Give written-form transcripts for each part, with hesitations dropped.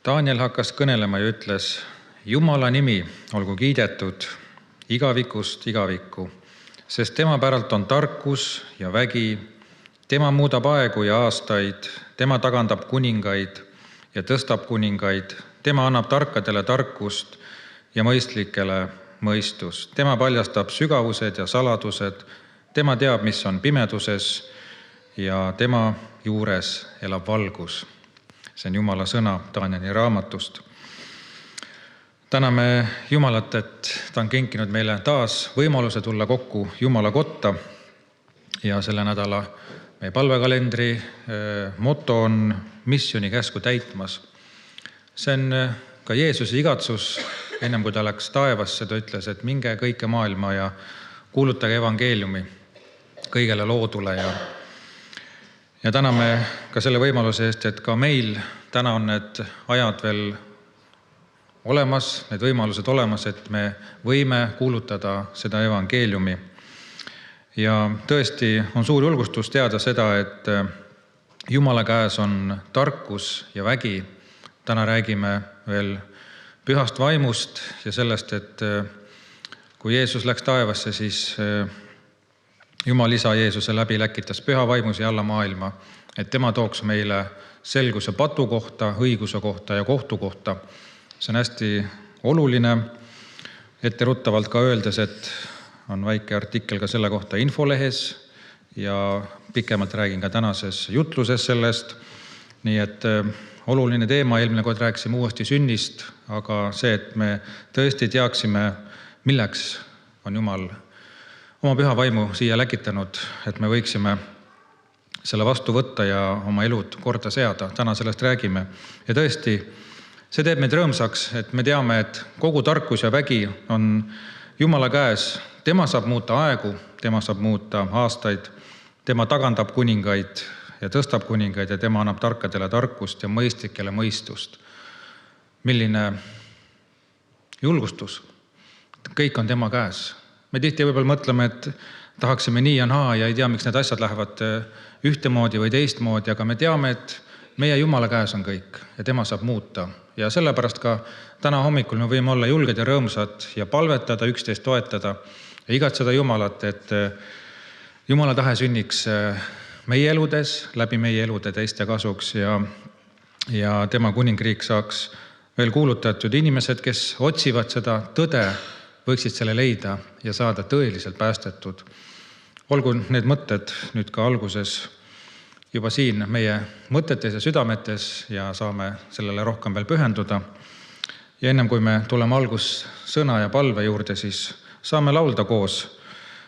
Daniel hakkas kõnelema ja ütles: Jumala nimi olgu kiidetud igavikust igavikku, sest tema päralt on tarkus ja vägi, tema muudab aegu ja aastaid, tema tagandab kuningaid ja tõstab kuningaid, tema annab tarkadele tarkust ja mõistlikele mõistust, tema paljastab sügavused ja saladused, tema teab, mis on pimeduses ja tema juures elab valgus. See on Jumala sõna Danieli raamatust. Täname Jumalat, et ta on kinkinud meile taas võimaluse tulla kokku Jumala kotta ja selle nädala meie palvekalendri moto on missiooni käsku täitmas. See on ka Jeesuse igatsus, ennem kui ta läks taevasse, ta ütles, et minge kõike maailma ja kuulutage evangeeliumi kõigele loodule ja täname ka selle võimaluse eest, et ka meil täna on need ajad veel olemas, need võimalused olemas, et me võime kuulutada seda evangeeliumi. Ja tõesti on suur julgustus teada seda, et Jumala käes on tarkus ja vägi. Täna räägime veel pühast vaimust ja sellest, et kui Jeesus läks taevasse, siis Jumal isa Jeesuse läbi läkitas püha vaimu siia alla maailma, et tema tooks meile selguse patu kohta, õiguse kohta ja kohtu kohta. See on hästi oluline, etteruttavalt ka öeldes, et on väike artikkel ka selle kohta infolehes ja pikemalt räägin ka tänases jutluses sellest. Nii et oluline teema, eelmine kord rääkisime uuesti sünnist, aga see, et me tõesti teaksime, milleks on Jumal oma püha vaimu siia läkitanud, et me võiksime selle vastu võtta ja oma elud korda seada. Täna sellest räägime. Ja tõesti, see teeb meid rõõmsaks, et me teame, et kogu tarkus ja vägi on Jumala käes. Tema saab muuta aegu, tema saab muuta aastaid, tema tagandab kuningaid ja tõstab kuningaid ja tema annab tarkadele tarkust ja mõistlikele mõistust. Milline julgustus. Kõik on tema käes. Me tihti võib-olla mõtleme, et tahaksime nii ja naa ja ei tea, miks need asjad lähevad ühtemoodi või teistmoodi, aga me teame, et meie Jumala käes on kõik ja tema saab muuta. Ja sellepärast ka täna hommikul me võime olla julged ja rõõmsad ja palvetada, üksteist toetada ja igatseda Jumalat, et Jumala tahe sünniks meie eludes, läbi meie elude teiste kasuks ja tema kuningriik saaks veel kuulutatud. Inimesed, kes otsivad seda tõde, võiksid selle leida ja saada tõeliselt päästetud. Olgu need mõtted nüüd ka alguses juba siin meie mõtetes ja südametes ja saame sellele rohkem veel pühenduda. Ja ennem kui me tuleme algussõna ja palve juurde, siis saame laulda koos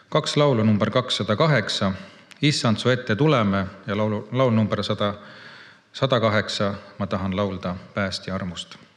2 laulu number 208. Issand, su ette tuleme ja laul number 108. Ma tahan laulda päästja armust.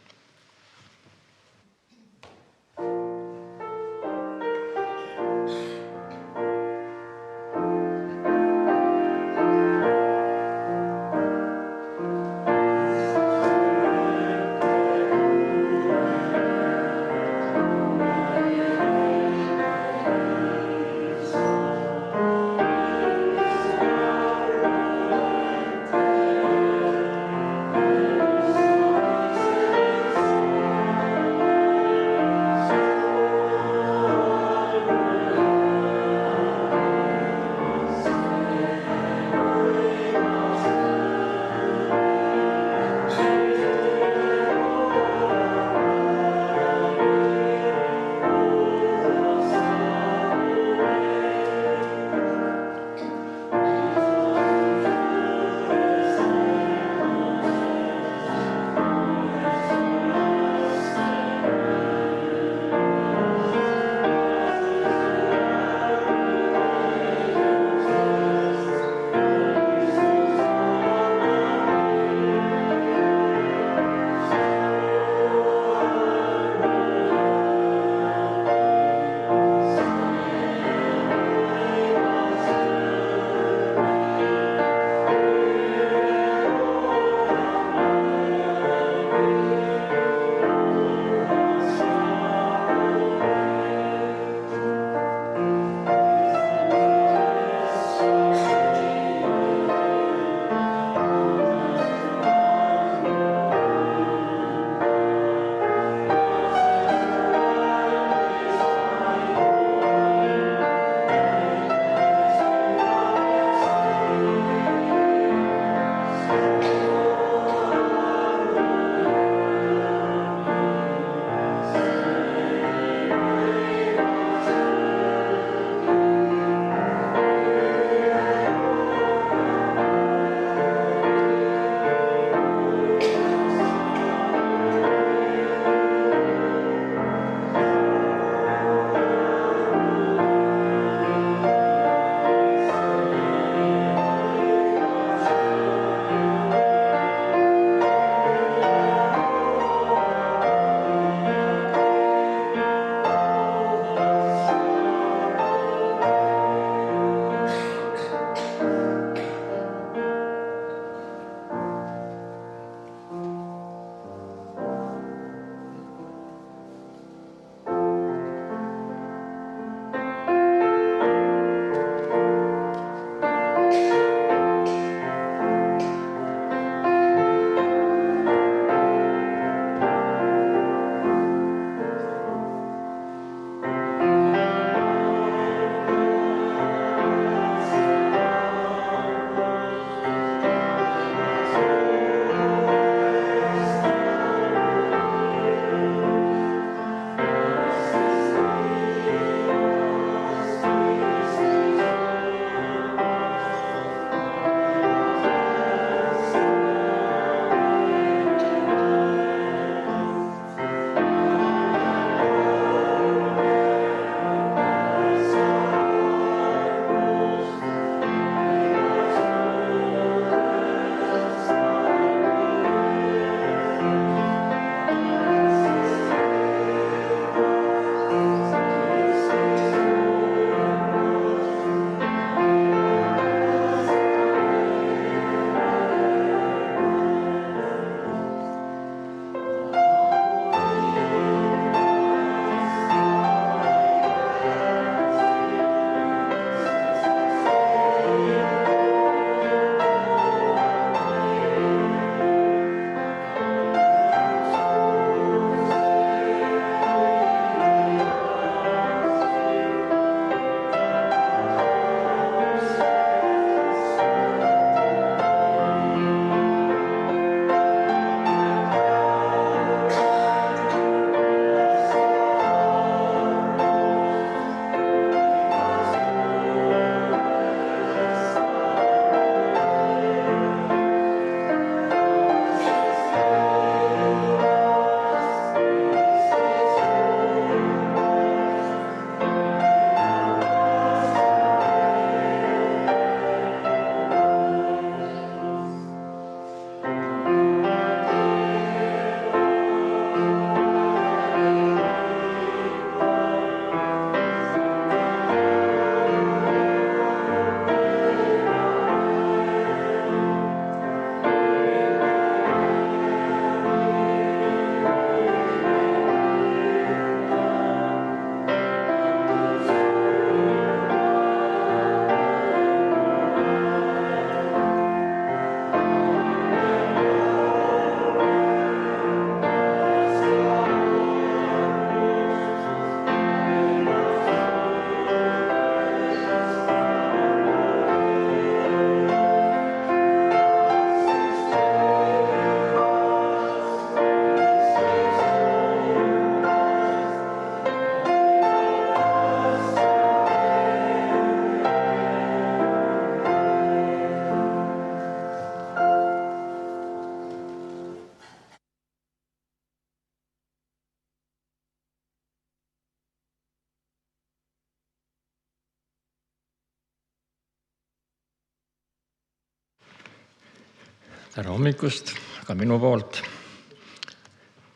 Tere hommikust ka minu poolt.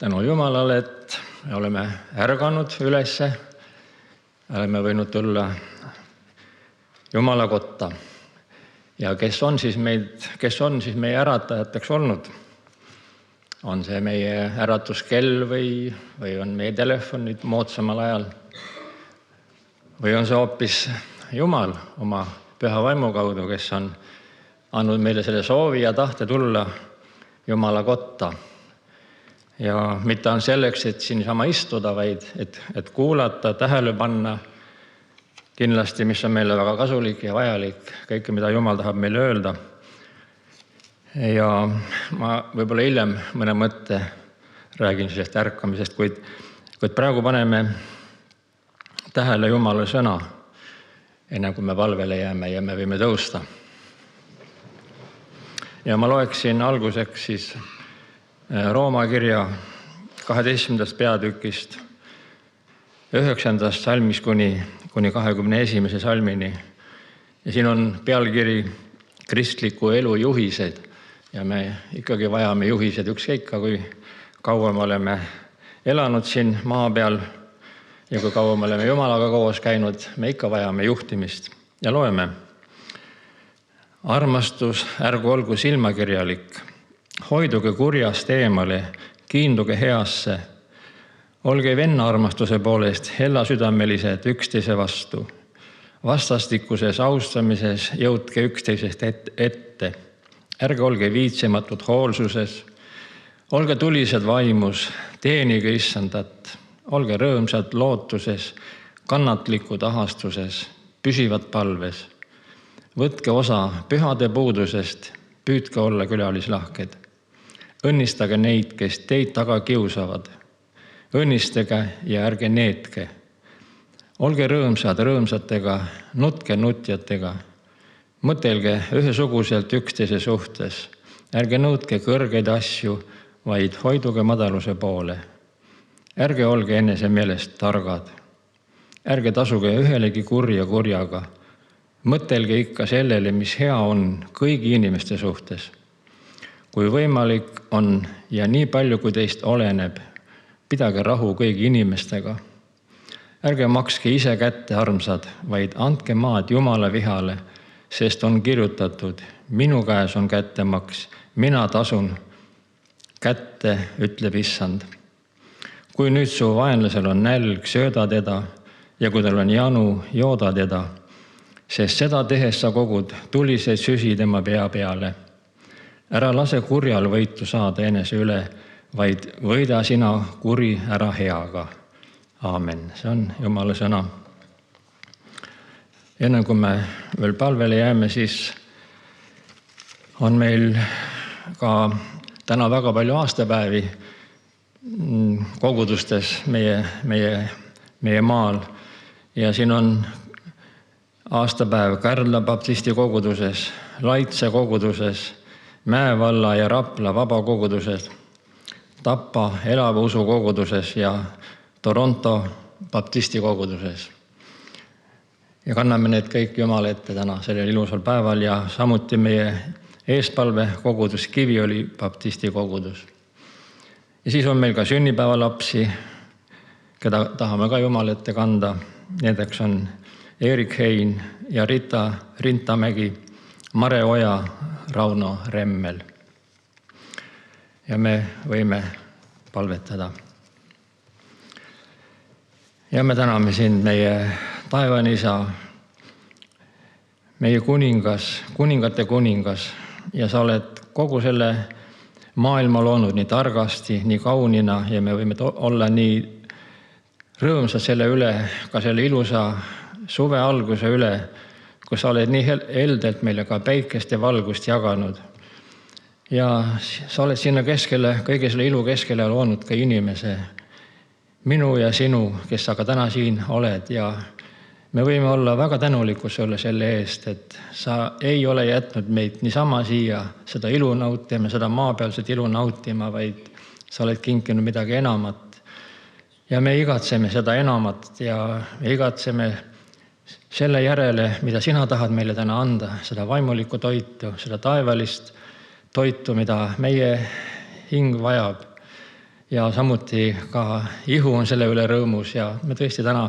Tänu Jumalale, et me oleme ärganud ülesse. Oleme võinud tulla Jumala kotta. Ja kes on siis meie äratajateks olnud? On see meie äratuskell või on meie telefonid moodsamal ajal? Või on see hoopis Jumal oma püha vaimu kaudu, kes on andnud meile selle soovi ja tahte tulla Jumala kotta. Ja mitte on selleks, et siin sama istuda, vaid et kuulata, tähele panna kindlasti, mis on meile väga kasulik ja vajalik, kõike, mida Jumal tahab meile öelda. Ja ma võib-olla hiljem mõne mõtte räägin sellest ärkamisest, kuid praegu paneme tähele Jumala sõna, enne kui me palvele jääme ja me võime tõusta. Ja ma loeksin alguseks siis Rooma kirja 12. peatükist 9. salmist kuni 21. salmini. Ja siin on pealkiri kristliku elu juhised. Ja me ikkagi vajame juhised ükskõik, kui kaua me oleme elanud siin maa peal ja kui kaua me oleme Jumalaga koos käinud, me ikka vajame juhtimist. Ja loeme. Armastus, ärgu olgu silmakirjalik. Hoiduge kurjast eemale, kiinduge heasse. Olge venna armastuse poolest hellasüdamelised üksteise vastu. Vastastikuses austamises jõudke üksteisest ette. Ärge olge viitsematud hoolsuses. Olge tulised vaimus, teenige Issandat. Olge rõõmsad lootuses, kannatlikud ahastuses, püsivad palves. Võtke osa pühade puudusest, püüdke olla külalislahked. Õnnistage neid, kes teid taga kiusavad. Õnnistage ja ärge neetke. Olge rõõmsad rõõmsatega, nutke nutjatega. Mõtelge ühesuguselt üksteise suhtes. Ärge nõudke kõrgeid asju, vaid hoiduge madaluse poole. Ärge olge enese meelest targad. Ärge tasuge ühelegi kurja kurjaga. Mõtelge ikka sellele, mis hea on kõigi inimeste suhtes. Kui võimalik on ja nii palju, kui teist oleneb, pidage rahu kõigi inimestega. Ärge makske ise kätte, armsad, vaid andke maad Jumala vihale, sest on kirjutatud, minu käes on kättemaks, mina tasun kätte, ütleb Issand. Kui nüüd su vaenlasel on nälg, sööda teda, ja kui tal on janu, jooda teda, sest seda tehes sa kogud tuliseid süsi tema pea peale. Ära lase kurjal võitu saada enese üle, vaid võida sina kuri ära heaga. Aamen. See on Jumala sõna. Enne kui me veel palvele jääme, siis on meil ka täna väga palju aastapäevi kogudustes meie maal. Ja siin on aastapäev Kärdla baptisti koguduses, Laitse koguduses, Mäevalla ja Rapla vabakoguduses, Tapa elava usu koguduses ja Toronto baptisti koguduses. Ja kanname need kõik Jumala ette täna sellel ilusal päeval ja samuti meie eespalve kogudus Kiviõli baptisti kogudus. Ja siis on meil ka sünnipäevalapsi, keda tahame ka Jumala ette kanda. Nendeks on Erik Hein ja Rita Rintamägi, Mare Oja, Rauno Remmel. Ja me võime palvetada. Ja me täname sind, meie taevane Isa, meie kuningas, kuningate kuningas, ja sa oled kogu selle maailma loonud nii targasti, nii kaunina, ja me võime olla nii rõõmsad selle üle, ka selle ilusa suve alguse üle, kus sa oled nii heldelt meile ka päikest ja valgust jaganud. Ja sa oled sinna keskele, kõige selle ilu keskele loonud ka inimese, minu ja sinu, kes sa ka täna siin oled. Ja me võime olla väga tänulikud sulle selle eest, et sa ei ole jätnud meid niisama siia seda ilu nautima, seda maapealset ilu nautima, vaid sa oled kinkinud midagi enamat. Ja me igatseme seda enamat ja me igatseme selle järele, mida sina tahad meile täna anda, seda vaimulikku toitu, seda taevalist toitu, mida meie hing vajab. Ja samuti ka ihu on selle üle rõõmus ja me tõesti täna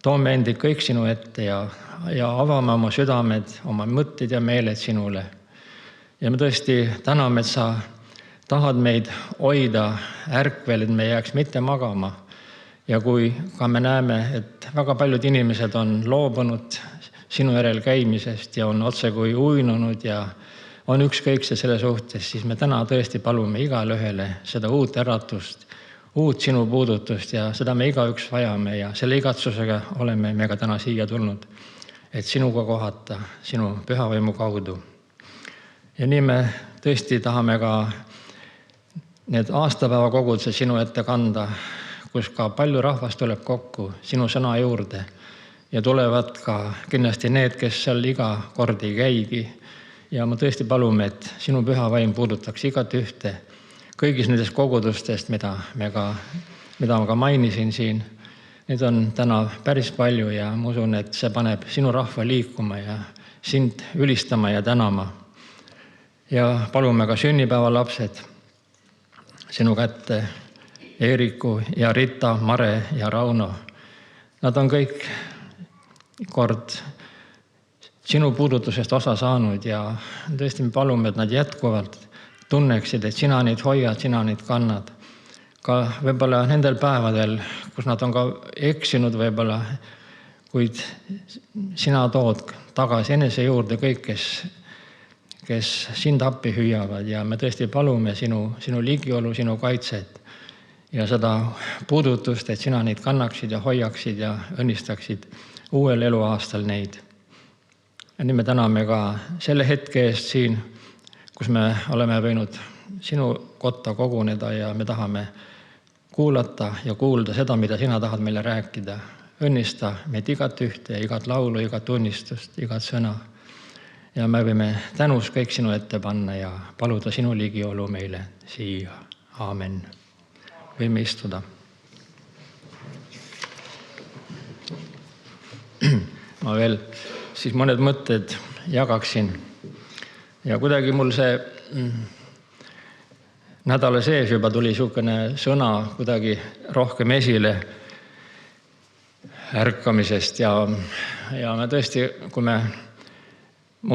toome endid kõik sinu ette ja avame oma südamed, oma mõtted ja meeled sinule. Ja me tõesti täname, et sa tahad meid hoida ärkvel, et me jääks mitte magama. Ja kui ka me näeme, et väga paljud inimesed on loobunud sinu järel käimisest ja on otse kui uinunud ja on ükskõiksed selle suhtes, siis me täna tõesti palume igale ühele seda uut äratust, uut sinu puudutust ja seda me igaüks vajame ja selle igatsusega oleme me ka täna siia tulnud, et sinuga kohata, sinu pühavaimu kaudu. Ja nii me tõesti tahame ka need aastapäeva kogudused sinu ette kanda, kus ka palju rahvast tuleb kokku sinu sõna juurde ja tulevad ka kindlasti need, kes seal iga kord ei käigi. Ja me tõesti palume, et sinu püha vaim puudutaks igat ühte kõigis nendest kogudustest, mida ma ka mainisin siin. Need on täna päris palju ja ma usun, et see paneb sinu rahva liikuma ja sind ülistama ja tänama. Ja palume ka sünnipäevalapsed sinu kätte, Eeriku ja Rita, Mare ja Rauno. Nad on kõik kord sinu puudutusest osa saanud ja tõesti me palume, et nad jätkuvalt tunneksid, et sina neid hoiad, sina neid kannad. Ka võib-olla nendel päevadel, kus nad on ka eksinud võib-olla, kuid sina tood tagasi enese juurde kõik, kes sind appi hüüavad ja me tõesti palume sinu ligiolu, sinu kaitset ja seda puudutust, et sina neid kannaksid ja hoiaksid ja õnnistaksid uuel eluaastal neid. Ja nii me täname ka selle hetke eest siin, kus me oleme võinud sinu kotta koguneda ja me tahame kuulata ja kuulda seda, mida sina tahad meile rääkida. Õnnista meid igat ühte, igat laulu, igat unnistust, igat sõna. Ja me võime tänus kõik sinu ette panna ja paluda sinu ligiolu meile siia. Aamen. Võime istuda. Ma veel siis mõned mõtted jagaksin. Ja kuidagi mul see nädala sees juba tuli niisugune sõna kuidagi rohkem esile ärkamisest ja me tõesti, kui ma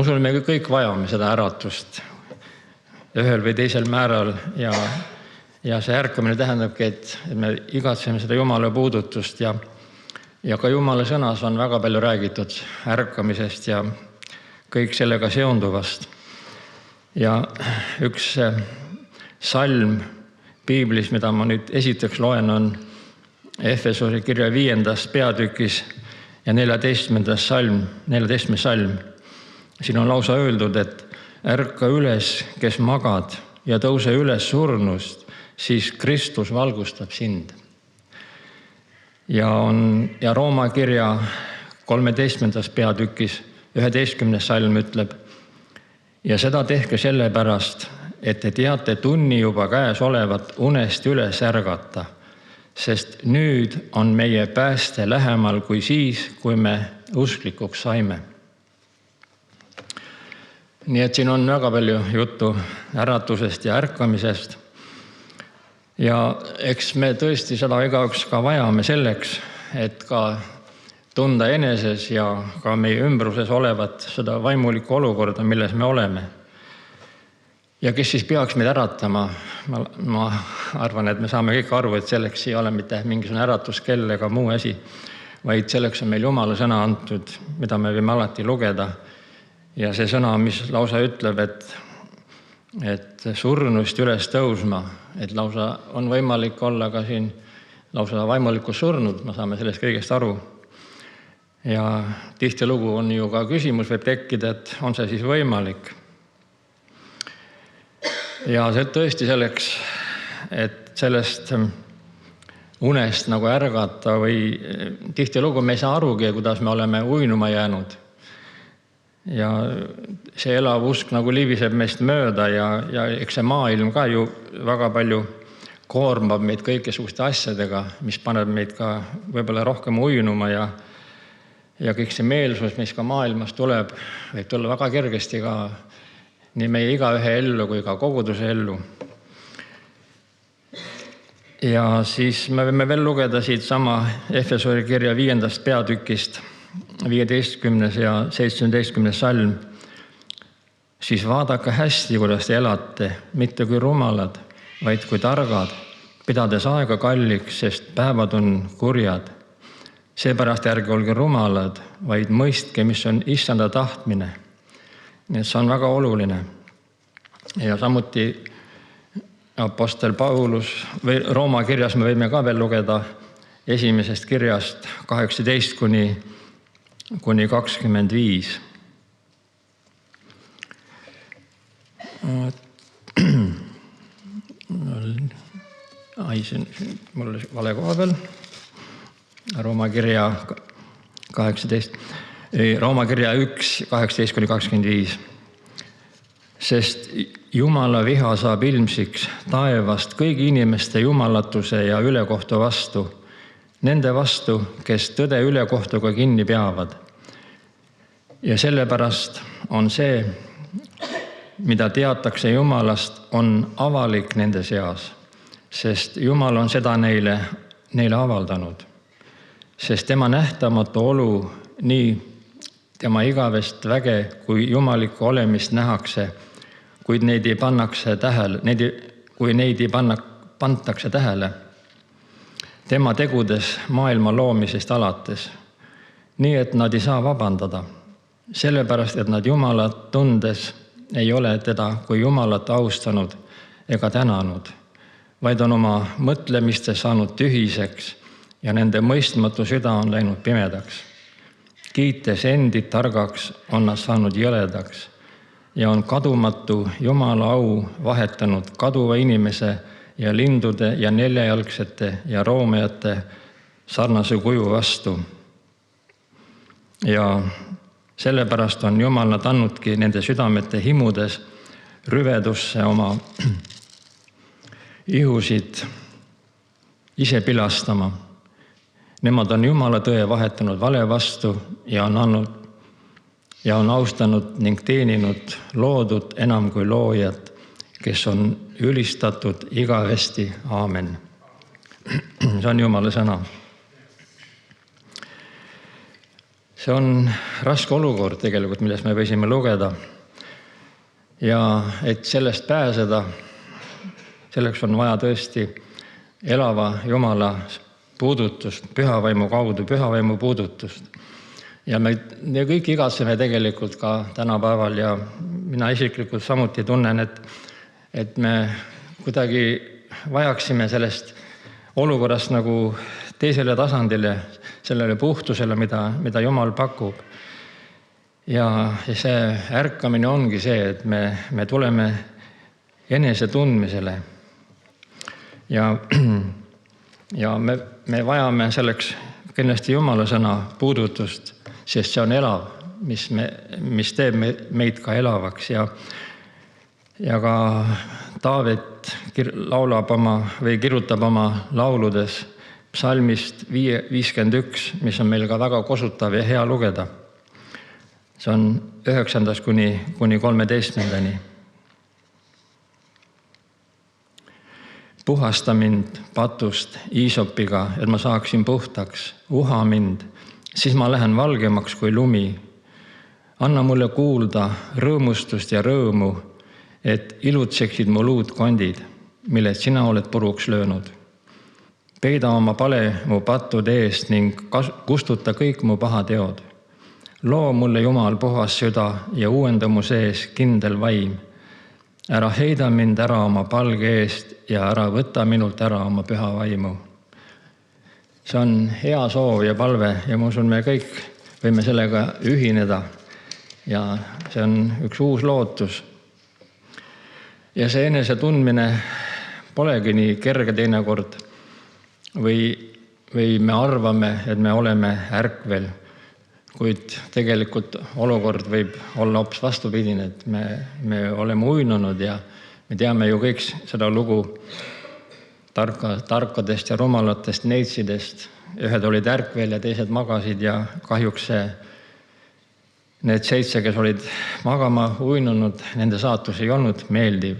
usun, me kõik vajame seda äratust ühel või teisel määral ja see ärkamine tähendabki, et me igatseme seda Jumala puudutust ja ka Jumala sõnas on väga palju räägitud ärkamisest ja kõik sellega seonduvast. Ja üks salm piiblis, mida ma nüüd esiteks loen, on Efesuse kirja 5. peatükis ja 14. salm. Siin on lausa öeldud, et ärka üles, kes magad ja tõuse üles surnust, siis Kristus valgustab sind. Ja Rooma kirja 13. peatükis 11. salm ütleb, ja seda tehke sellepärast, et te teate tunni juba käes olevat unest üles ärgata, sest nüüd on meie pääste lähemal kui siis, kui me usklikuks saime. Nii et siin on väga palju juttu äratusest ja ärkamisest. Ja eks me tõesti seda igaüks ka vajame selleks, et ka tunda eneses ja ka meie ümbruses olevat seda vaimulikku olukorda, milles me oleme. Ja kes siis peaks meid äratama? Ma arvan, et me saame kõik aru, et selleks ei ole mitte mingisugune äratuskell ega muu asi, vaid selleks on meil Jumala sõna antud, mida me võime alati lugeda. Ja see sõna, mis lausa ütleb, et surnust üles tõusma, et lausa on võimalik olla ka siin lausa vaimulikus surnud, me saame sellest kõigest aru. Ja tihtilugu on ju ka küsimus võib tekkida, et on see siis võimalik. Ja see tõesti selleks, et sellest unest nagu ärgata või tihtilugu me ei saa arugi, kuidas me oleme uinuma jäänud. Ja see elav usk nagu liibiseb meist mööda ja eks see maailm ka ju väga palju koormab meid kõikesuguste asjadega, mis paneb meid ka võib-olla rohkem uinuma ja kõik see meelsus, mis ka maailmast tuleb, võib tulla väga kergesti ka nii meie igaühe ellu kui ka koguduse ellu. Ja siis me võime veel lugeda siit sama Efesori kirja 5. peatükist 15. ja 17. salm. Siis vaadake hästi, kuidas te elate, mitte kui rumalad, vaid kui targad, pidades aega kalliks, sest päevad on kurjad. Seepärast ärge olge rumalad, vaid mõistke, mis on issanda tahtmine. Nii et see on väga oluline. Ja samuti apostel Paulus või Rooma kirjas me võime ka veel lugeda 1. kirjast 18 kuni 25. Mul oli vale koha peal. Rooma kirja 18. Rooma kirja 1, 18 kuni 25. Sest Jumala viha saab ilmsiks taevast kõigi inimeste jumalatuse ja ülekohtu vastu, nende vastu, kes tõde ülekohtuga kinni peavad. Ja sellepärast on see, mida teatakse Jumalast, on avalik nende seas, sest Jumal on seda neile avaldanud. Sest tema nähtamatu olu, nii tema igavest väge kui jumalikku olemist nähakse, kuid neid ei pantakse tähele tema tegudes maailma loomisest alates, nii et nad ei saa vabandada, sellepärast et nad Jumalat tundes ei ole teda kui Jumalat austanud ega tänanud, vaid on oma mõtlemiste saanud tühiseks ja nende mõistmatu süda on läinud pimedaks. Kiites endid targaks on nad saanud jõledaks ja on kadumatu Jumala au vahetanud kaduva inimese ja lindude ja neljajalgsete ja roomajate sarnase kuju vastu. Ja sellepärast on Jumal nad andnudki nende südamete himudes rüvedusse oma ihusid ise pilastama. Nemad on Jumala tõe vahetanud vale vastu ja on austanud ning teeninud loodud enam kui loojat, kes on ülistatud igavesti. Aamen. See on Jumala sõna. See on raske olukord tegelikult, millest me võisime lugeda. Ja et sellest pääseda, selleks on vaja tõesti elava Jumala puudutust, pühavaimu kaudu, pühavaimu puudutust. Ja me kõik igatseme tegelikult ka tänapäeval ja mina isiklikult samuti tunnen, et me kuidagi vajaksime sellest olukorrast nagu teisele tasandile, sellele puhtusele, mida Jumal pakub. Ja see ärkamine ongi see, et me tuleme enese tundmisele. Ja me vajame selleks kindlasti Jumala sõna puudutust, sest see on elav, mis teeb meid ka elavaks. Ja ka Taavet laulab või kirjutab oma lauludes psalmist 51, mis on meil ka väga kosutav ja hea lugeda. See on 9. kuni 13. Puhasta mind patust iisopiga, et ma saaksin puhtaks. Uha mind, siis ma lähen valgemaks kui lumi. Anna mulle kuulda rõõmustust ja rõõmu, et ilutseksid mu luudkondid, mille sina oled puruks löönud. Peida oma pale mu pattude eest ning kustuta kõik mu pahateod. Loo mulle Jumal puhas süda ja uuenda mu sees kindel vaim. Ära heida mind ära oma palge eest ja ära võta minult ära oma püha vaimu. See on hea soov ja palve ja ma usun, me kõik võime sellega ühineda. Ja see on üks uus lootus. Ja see enese tundmine polegi nii kerge teinekord. Või me arvame, et me oleme ärkvel, kuid tegelikult olukord võib olla hoopis vastupidine, et me oleme uinunud ja me teame ju kõik seda lugu tarkadest ja rumalatest neitsidest. Ühed olid ärkvel ja teised magasid ja kahjuks need 7, kes olid magama uinunud, nende saatus ei olnud meeldiv.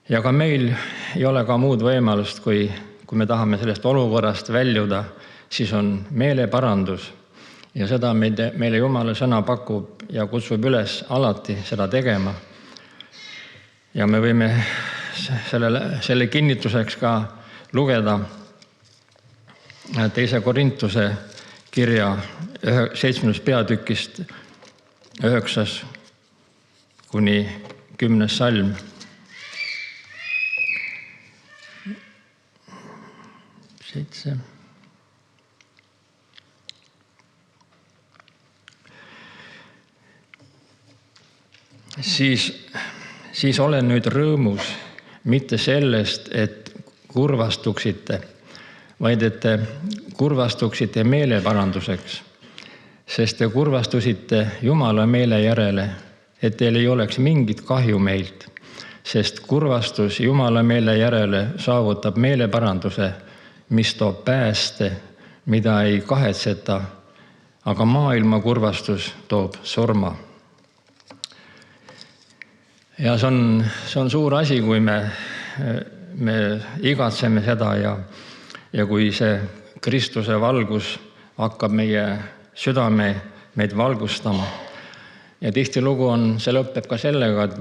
Ja ka meil ei ole ka muud võimalust, kui me tahame sellest olukorrast väljuda, siis on meeleparandus. Ja seda meile Jumala sõna pakub ja kutsub üles alati seda tegema. Ja me võime selle kinnituseks ka lugeda 2. Korintuse kirja 7. peatükist 9. kuni 10. salm. Siis olen nüüd rõõmus, mitte sellest, et kurvastuksite, vaid et te kurvastuksite meeleparanduseks, sest te kurvastusite Jumala meele järele, et teil ei oleks mingit kahju meilt, sest kurvastus Jumala meele järele saavutab meeleparanduse, mis toob pääste, mida ei kahetseta, aga maailma kurvastus toob surma. Ja see on suur asi, kui me igatseme seda ja kui see Kristuse valgus hakkab meie südame meid valgustama. Ja tihtilugu see lõpeb ka sellega, et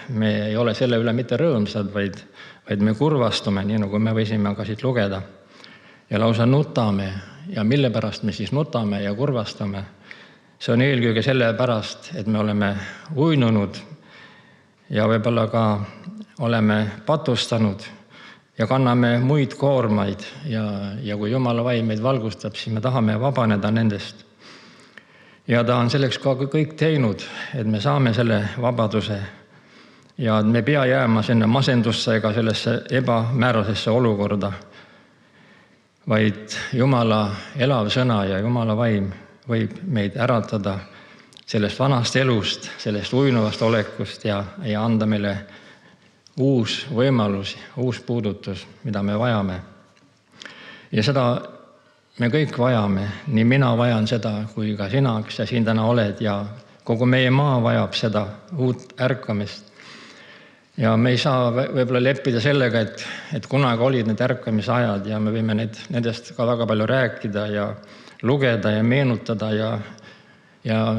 me ei ole selle üle mitte rõõmsad, vaid me kurvastume, nii nagu me võisime ka siit lugeda. Ja lausa nutame. Ja mille pärast me siis nutame ja kurvastame? See on eelkõige selle pärast, et me oleme uinunud ja võib-olla ka oleme patustanud ja kanname muid koormaid ja kui Jumala vaim meid valgustab, siis me tahame vabaneda nendest. Ja ta on selleks ka kõik teinud, et me saame selle vabaduse ja me ei pea jääma sinna masendusse ega sellesse ebamäärasesse olukorda, vaid Jumala elav sõna ja Jumala vaim võib meid äratada sellest vanast elust, sellest uinuvast olekust ja anda meile uus võimalus, uus puudutus, mida me vajame. Ja seda me kõik vajame, nii mina vajan seda, kui ka sina, kes sa siin täna oled ja kogu meie maa vajab seda uut ärkamist. Ja me ei saa võib-olla leppida sellega, et kunagi olid need ärkamisajad ja me võime nendest ka väga palju rääkida ja lugeda ja meenutada ja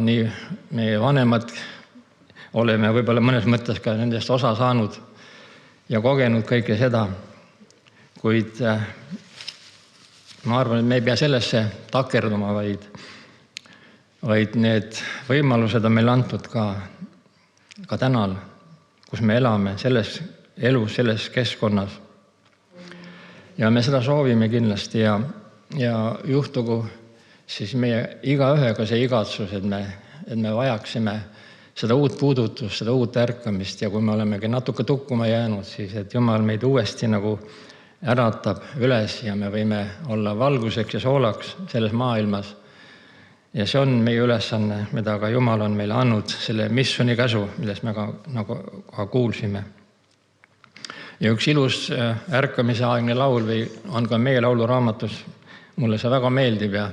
nii meie vanemad oleme võib-olla mõnes mõttes ka nendest osa saanud ja kogenud kõike seda. Kuid ma arvan, et me ei pea sellesse takerduma, vaid need võimalused on meile antud ka tänal, kus me elame, selles elus, selles keskkonnas. Ja me seda soovime kindlasti ja juhtugu siis meie igaühega see igatsus, et me vajaksime seda uut puudutust, seda uut ärkamist ja kui me olemegi natuke tukkuma jäänud, siis et Jumal meid uuesti nagu äratab üles ja me võime olla valguseks ja soolaks selles maailmas. Ja see on meie ülesanne, mida ka Jumal on meile andnud, selle missioni käsu, millest me ka kuulsime. Ja üks ilus ärkamise aegne laul on ka meie lauluraamatus, mulle see väga meeldib ja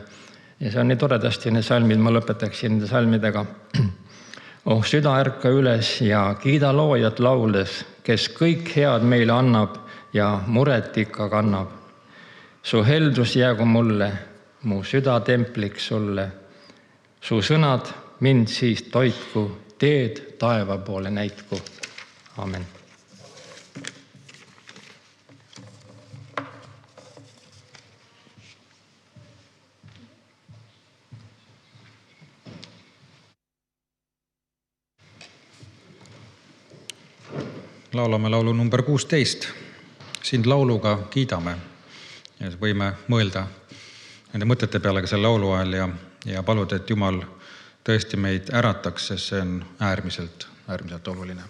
see on nii toredasti need salmid, ma lõpetaksin nende salmidega. Oh, süda ärka üles ja kiida loojat lauldes, kes kõik head meile annab ja muret ikka kannab. Su heldus jäägu mulle, mu süda templiks sulle. Su sõnad mind siis toitku, teed taeva poole näitku. Amen. Laulame laulu number 16. Sind lauluga kiidame ja võime mõelda nende mõtete peale ka selle laulu ajal ja paluda, et Jumal tõesti meid ärataks, sest see on äärmiselt oluline.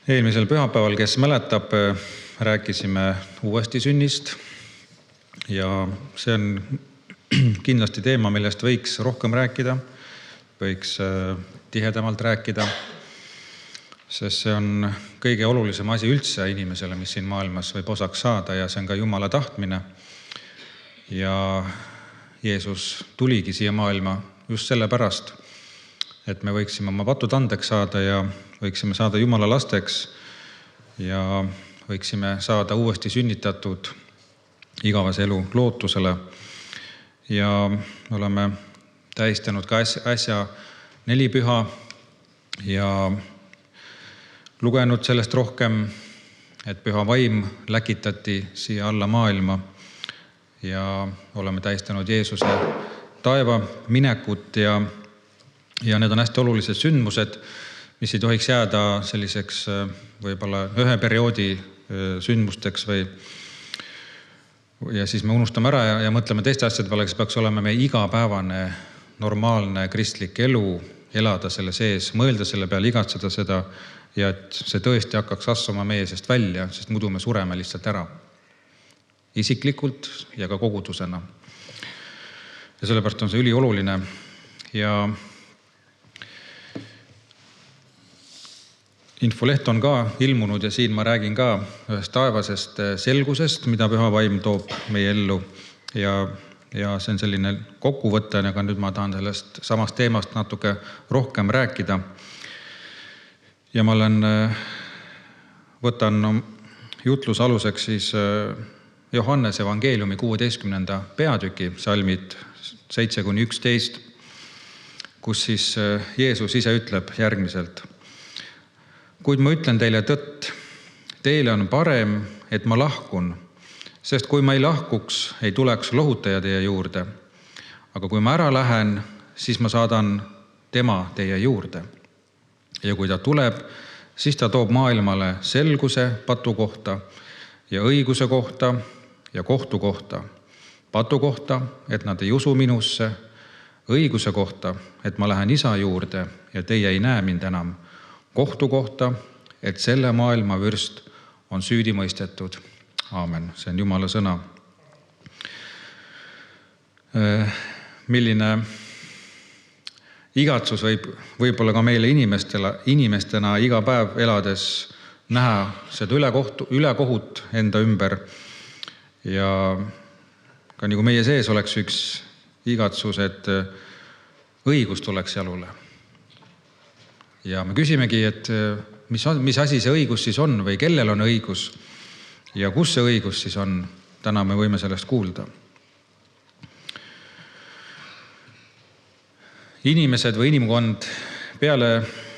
Eelmisel pühapäeval, kes mäletab, rääkisime uuesti sünnist ja see on kindlasti teema, millest võiks rohkem rääkida, võiks tihedamalt rääkida, sest see on kõige olulisem asi üldse inimesele, mis siin maailmas võib osaks saada ja see on ka Jumala tahtmine. Ja Jeesus tuligi siia maailma just sellepärast, et me võiksime oma patud andeks saada ja võiksime saada Jumala lasteks ja võiksime saada uuesti sünnitatud igavese elu lootusele. Ja oleme tähistanud ka äsja 4 püha ja lugenud sellest rohkem, et püha vaim läkitati siia alla maailma ja oleme tähistanud Jeesuse taeva minekut ja need on hästi olulised sündmused, mis ei tohiks jääda selliseks võib-olla ühe perioodi sündmusteks ja siis me unustame ära ja mõtleme teiste asjade peale, kes peaks olema meie igapäevane normaalne kristlik elu, elada selle sees, mõelda selle peale, igatseda seda ja et see tõesti hakkaks asuma meie seest välja, sest muidu me sureme lihtsalt ära. Isiklikult ja ka kogudusena. Ja sellepärast on see ülioluline ja infoleht on ka ilmunud ja siin ma räägin ka ühest taevasest selgusest, mida püha vaim toob meie ellu ja see on selline kokkuvõte, aga nüüd ma tahan sellest samast teemast natuke rohkem rääkida. Ja ma võtan jutluse aluseks siis Johannese evangeeliumi 16. peatüki, salmid 7-11, kus siis Jeesus ise ütleb järgmiselt. Kuid ma ütlen teile tõtt, teile on parem, et ma lahkun, sest kui ma ei lahkuks, ei tuleks lohutaja teie juurde. Aga kui ma ära lähen, siis ma saadan tema teie juurde. Ja kui ta tuleb, siis ta toob maailmale selguse patu kohta ja õiguse kohta ja kohtu kohta. Patu kohta, et nad ei usu minusse, õiguse kohta, et ma lähen isa juurde ja teie ei näe mind enam. Kohtu kohta, et selle maailma vürst on süüdi mõistetud. Aamen. See on Jumala sõna. Milline igatsus võib-olla ka meile inimestena iga päev elades näha seda ülekohut enda ümber ja ka nagu meie sees oleks üks igatsus, et õigus tuleks jalule. Ja me küsimegi, et mis asi see õigus siis on või kellel on õigus ja kus see õigus siis on. Täna me võime sellest kuulda. Inimesed või inimkond peale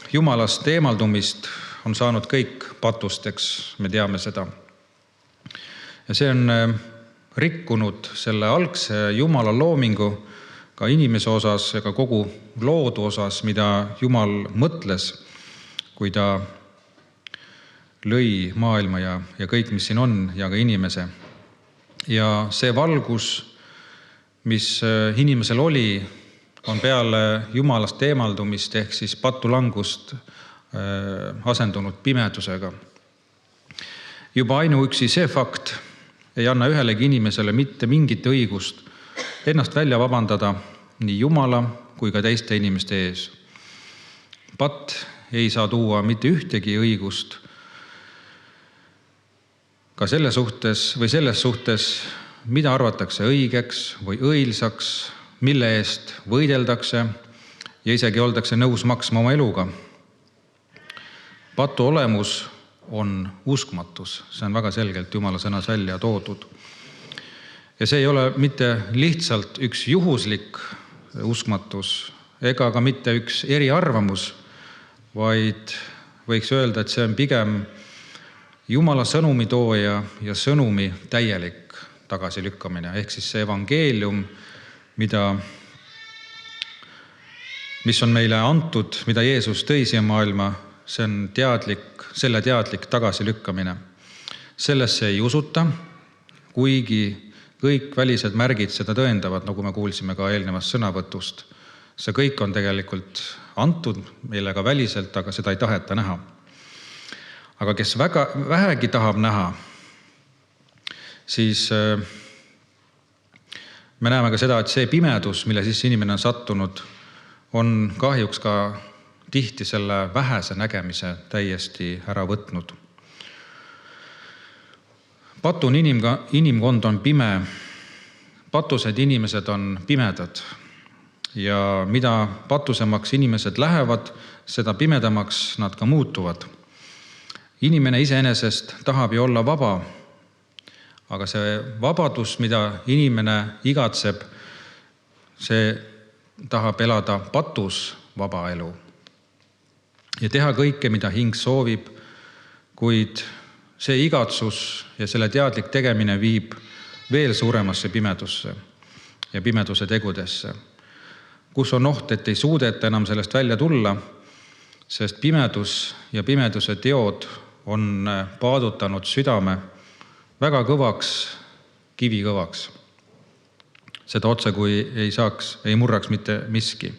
Jumalast eemaldumist on saanud kõik patusteks, me teame seda. Ja see on rikkunud selle algse Jumala loomingu ka inimese osas ja ka kogu loodu osas, mida Jumal mõtles, kui ta lõi maailma ja kõik, mis siin on, ja ka inimese. Ja see valgus, mis inimesel oli, on peale Jumalast eemaldumist ehk siis patulangust asendunud pimedusega. Juba ainuüksi see fakt ei anna ühelegi inimesele mitte mingit õigust ennast välja vabandada nii Jumala kui ka teiste inimeste ees. Patt ei saa tuua mitte ühtegi õigust ka selles suhtes, mida arvatakse õigeks või õilsaks, mille eest võideldakse ja isegi oldakse nõus maksma oma eluga. Patu olemus on uskmatus, see on väga selgelt Jumala sõnas välja toodud. Ja see ei ole mitte lihtsalt üks juhuslik uskmatus ega ka mitte üks eriarvamus, vaid võiks öelda, et see on pigem Jumala sõnumi tooja ja sõnumi täielik tagasilükkamine. Ehk siis see evangeelium, mis on meile antud, mida Jeesus tõi siia maailma, see on selle teadlik tagasilükkamine. Sellesse ei usuta, kuigi kõik välised märgid seda tõendavad, nagu me kuulsime ka eelnevast sõnavõtust. See kõik on tegelikult antud meile ka väliselt, aga seda ei taheta näha. Aga kes väga vähegi tahab näha, siis me näeme ka seda, et see pimedus, mille sisse inimene on sattunud, on kahjuks ka tihti selle vähese nägemise täiesti ära võtnud. Patune inimkond on pime, patused inimesed on pimedad ja mida patusemaks inimesed lähevad, seda pimedamaks nad ka muutuvad. Inimene iseenesest tahab ju olla vaba, aga see vabadus, mida inimene igatseb, see tahab elada patus vaba elu ja teha kõike, mida hing soovib, kuid see igatsus ja selle teadlik tegemine viib veel suuremasse pimedusse ja pimeduse tegudesse, kus on oht, et ei suudeta enam sellest välja tulla, sest pimedus ja pimeduse teod on paadutanud südame väga kõvaks, kivikõvaks. Seda otse kui ei murraks mitte miski.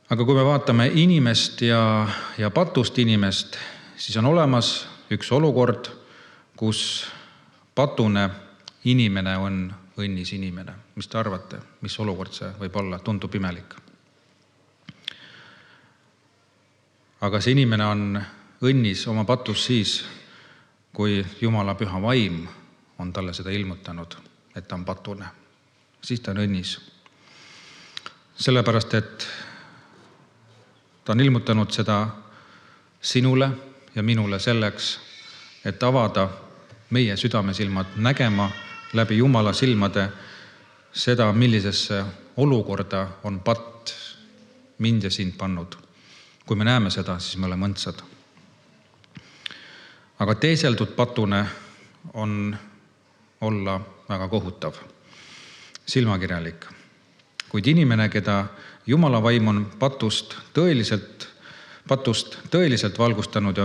Aga kui me vaatame inimest ja patust inimest, siis on olemas üks olukord, kus patune inimene on õnnis inimene. Mis te arvate, mis olukord see võib olla? Tundub imelik. Aga see inimene on õnnis oma patus siis, kui Jumala püha vaim on talle seda ilmutanud, et ta on patune. Siis ta on õnnis. Sellepärast, et ta on ilmutanud seda sinule ja minule selleks, et avada meie südamesilmad nägema läbi Jumala silmade seda, millisesse olukorda on patt mind ja sind pannud. Kui me näeme seda, siis me oleme õndsad. Aga teeseldud patune on olla väga kohutav, silmakirjalik. Kuid inimene, keda Jumala vaim on patust tõeliselt valgustanud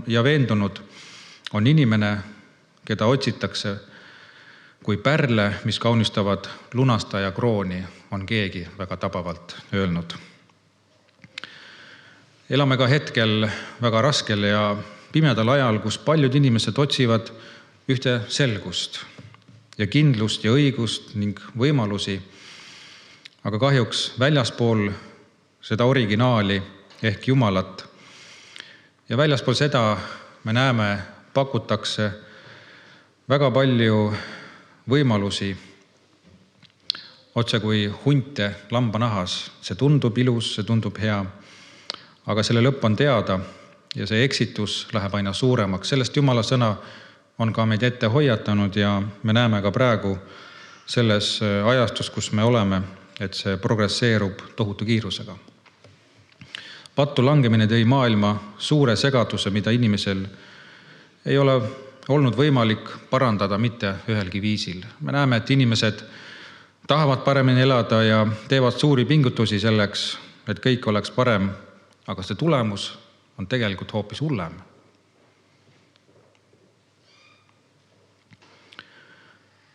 ja veendunud, on inimene, keda otsitakse kui pärle, mis kaunistavad lunastaja krooni, on keegi väga tabavalt öelnud. Elame ka hetkel väga raskel ja pimedal ajal, kus paljud inimesed otsivad ühte selgust ja kindlust ja õigust ning võimalusi, aga kahjuks väljaspool seda originaali ehk Jumalat. Ja väljaspool seda me näeme, pakutakse väga palju võimalusi, otse kui hunte lambanahas. See tundub ilus, see tundub hea, aga selle lõpp on teada ja see eksitus läheb aina suuremaks. Sellest Jumala sõna on ka meid ette hoiatanud ja me näeme ka praegu selles ajastus, kus me oleme, et see progresseerub tohutu kiirusega. Pattu langemine tõi maailma suure segaduse, mida inimesel ei ole olnud võimalik parandada mitte ühelgi viisil. Me näeme, et inimesed tahavad paremini elada ja teevad suuri pingutusi selleks, et kõik oleks parem, aga see tulemus on tegelikult hoopis hullem.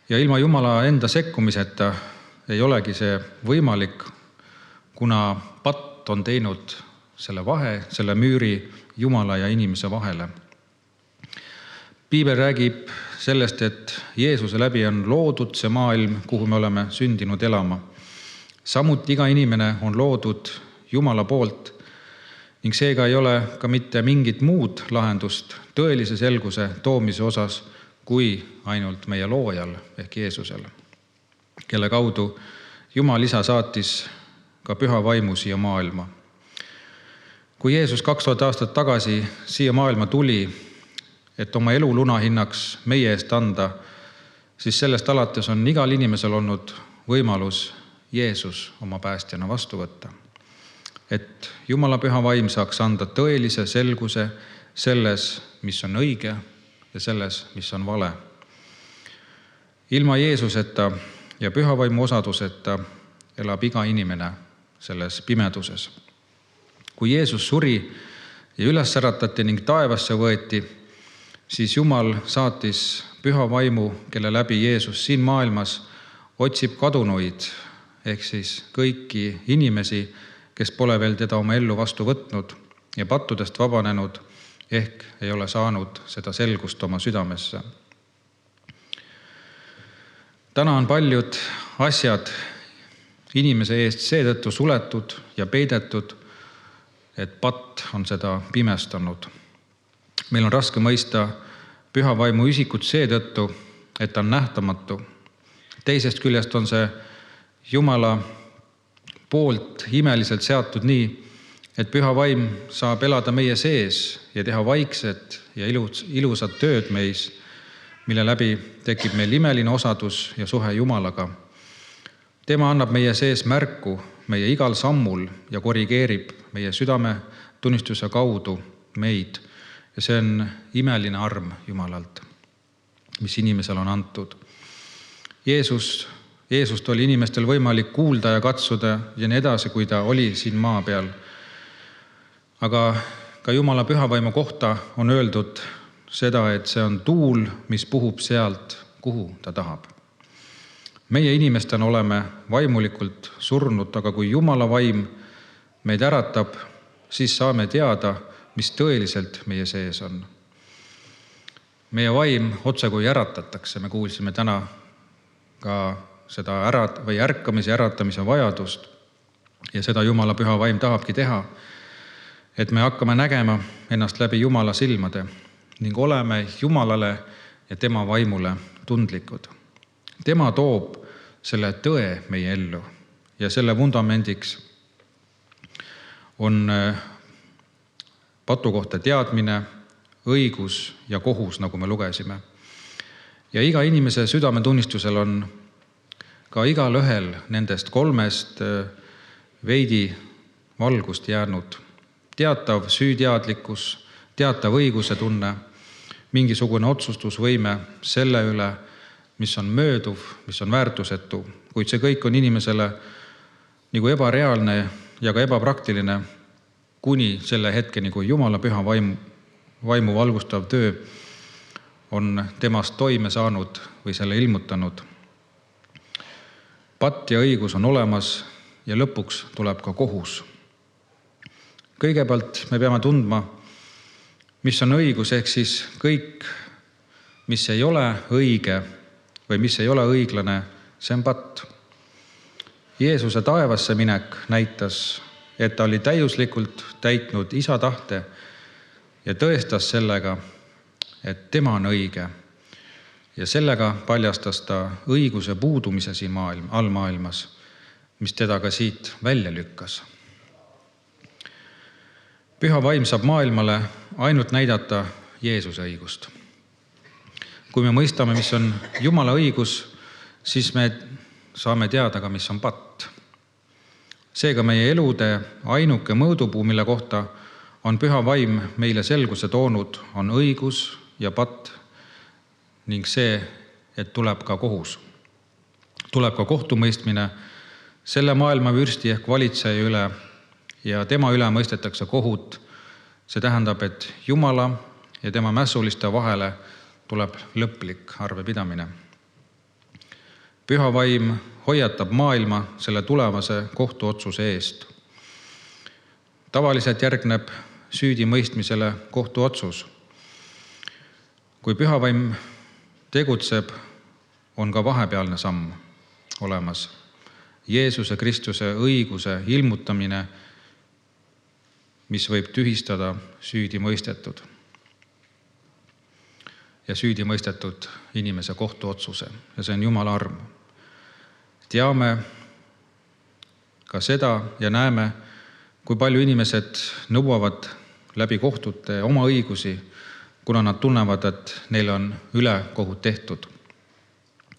Ja ilma Jumala enda sekkumiseta ei olegi see võimalik, kuna patt on teinud selle vahe, selle müüri Jumala ja inimese vahele. Piibel räägib sellest, et Jeesuse läbi on loodud see maailm, kuhu me oleme sündinud elama. Samuti iga inimene on loodud Jumala poolt ning seega ei ole ka mitte mingit muud lahendust tõelise selguse toomise osas kui ainult meie loojal ehk Jeesusel, kelle kaudu Jumal isa saatis ka püha vaimu siia maailma. Kui Jeesus 2000 aastat tagasi siia maailma tuli, et oma elu lunahinnaks meie eest anda, siis sellest alates on igal inimesel olnud võimalus Jeesus oma päästjana vastu võtta. Et Jumala püha vaim saaks anda tõelise selguse selles, mis on õige ja selles, mis on vale. Ilma Jeesuseta ja püha vaimu osaduseta elab iga inimene selles pimeduses. Kui Jeesus suri ja üles äratati ning taevasse võeti, siis Jumal saatis püha vaimu, kelle läbi Jeesus siin maailmas otsib kadunuid, ehk siis kõiki inimesi, kes pole veel teda oma ellu vastu võtnud, ja pattudest vabanenud, ehk ei ole saanud seda selgust oma südamesse. Täna on paljud asjad inimese eest seetõttu suletud ja peidetud, et patt on seda pimestanud. Meil on raske mõista püha vaimu isikut seetõttu, et ta on nähtamatu. Teisest küljest on see Jumala poolt imeliselt seatud nii, et püha vaim saab elada meie sees ja teha vaikset ja ilusat tööd meis, mille läbi tekib meil imeline osadus ja suhe Jumalaga. Tema annab meie sees märku meie igal sammul ja korrigeerib meie südame tunnistuse kaudu meid. Ja see on imeline arm Jumalalt, mis inimesel on antud. Jeesust oli inimestel võimalik kuulda ja katsuda ja nii edasi, kui ta oli siin maa peal. Aga ka Jumala pühavaimu kohta on öeldud seda, et see on tuul, mis puhub sealt, kuhu ta tahab. Meie inimestena oleme vaimulikult surnud, aga kui Jumala vaim meid äratab, siis saame teada, mis tõeliselt meie sees on. Meie vaim otse kui äratatakse, me kuulsime täna ka seda ärkamise ja äratamise vajadust ja seda Jumala püha vaim tahabki teha, et me hakkame nägema ennast läbi Jumala silmade ning oleme Jumalale ja tema vaimule tundlikud. Tema toob selle tõe meie ellu ja selle vundamendiks on patu kohta teadmine, õigus ja kohus, nagu me lugesime. Ja iga inimese südametunnistusel on ka igal ühel nendest kolmest veidi valgust jäänud. Teatav süüteadlikkus, teatav õiguse tunne, mingisugune otsustusvõime selle üle, mis on mööduv, mis on väärtusetu, kuid see kõik on inimesele nagu ebareaalne ja ka ebapraktiline kuni selle hetkeni, kui Jumala püha vaimu valgustav töö on temast toime saanud või selle ilmutanud. Patt ja õigus on olemas ja lõpuks tuleb ka kohus. Kõigepealt me peame tundma, mis on õigus, ehk siis kõik, mis ei ole õige või mis ei ole õiglane, see on patt. Jeesuse taevasse minek näitas, et ta oli täiuslikult täitnud Isa tahte ja tõestas sellega, et tema on õige. Ja sellega paljastas ta õiguse puudumise siin all maailmas, mis teda ka siit välja lükkas. Püha vaim saab maailmale ainult näidata Jeesuse õigust. Kui me mõistame, mis on Jumala õigus, siis me saame teada ka, mis on patt. Seega meie elude ainuke mõõdupuu, mille kohta on püha vaim meile selguse toonud, on õigus ja patt ning see, et tuleb ka kohus. Tuleb ka kohtumõistmine selle maailma vürsti ehk valitseja üle ja tema üle mõistetakse kohut. See tähendab, et Jumala ja tema mässuliste vahele tuleb lõplik arvepidamine. Püha vaim hoiatab maailma selle tulevase kohtuotsuse eest. Tavaliselt järgneb süüdi mõistmisele kohtuotsus. Kui püha vaim tegutseb, on ka vahepealne samm olemas. Jeesuse Kristuse õiguse ilmutamine, mis võib tühistada süüdi mõistetud ja süüdi mõistetud inimese kohtuotsuse. Ja see on Jumala arm. Teame ka seda ja näeme, kui palju inimesed nõuavad läbi kohtute oma õigusi, kuna nad tunnevad, et neil on ülekohut tehtud.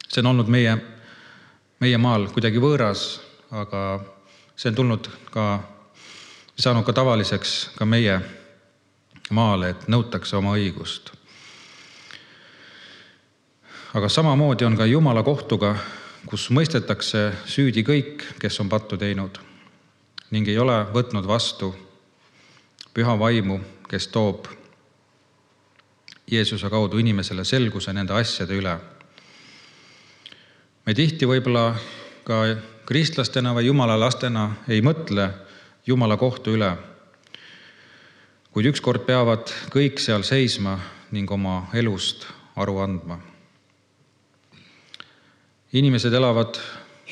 See on olnud meie maal kuidagi võõras, aga see on saanud ka tavaliseks ka meie maale, et nõutakse oma õigust. Aga samamoodi on ka Jumala kohtuga, kus mõistetakse süüdi kõik, kes on pattu teinud ning ei ole võtnud vastu püha vaimu, kes toob Jeesuse kaudu inimesele selguse nende asjade üle. Me tihti võib-olla ka kristlastena või Jumala lastena ei mõtle Jumala kohtu üle. kuid ükskord peavad kõik seal seisma ning oma elust aru andma. Inimesed elavad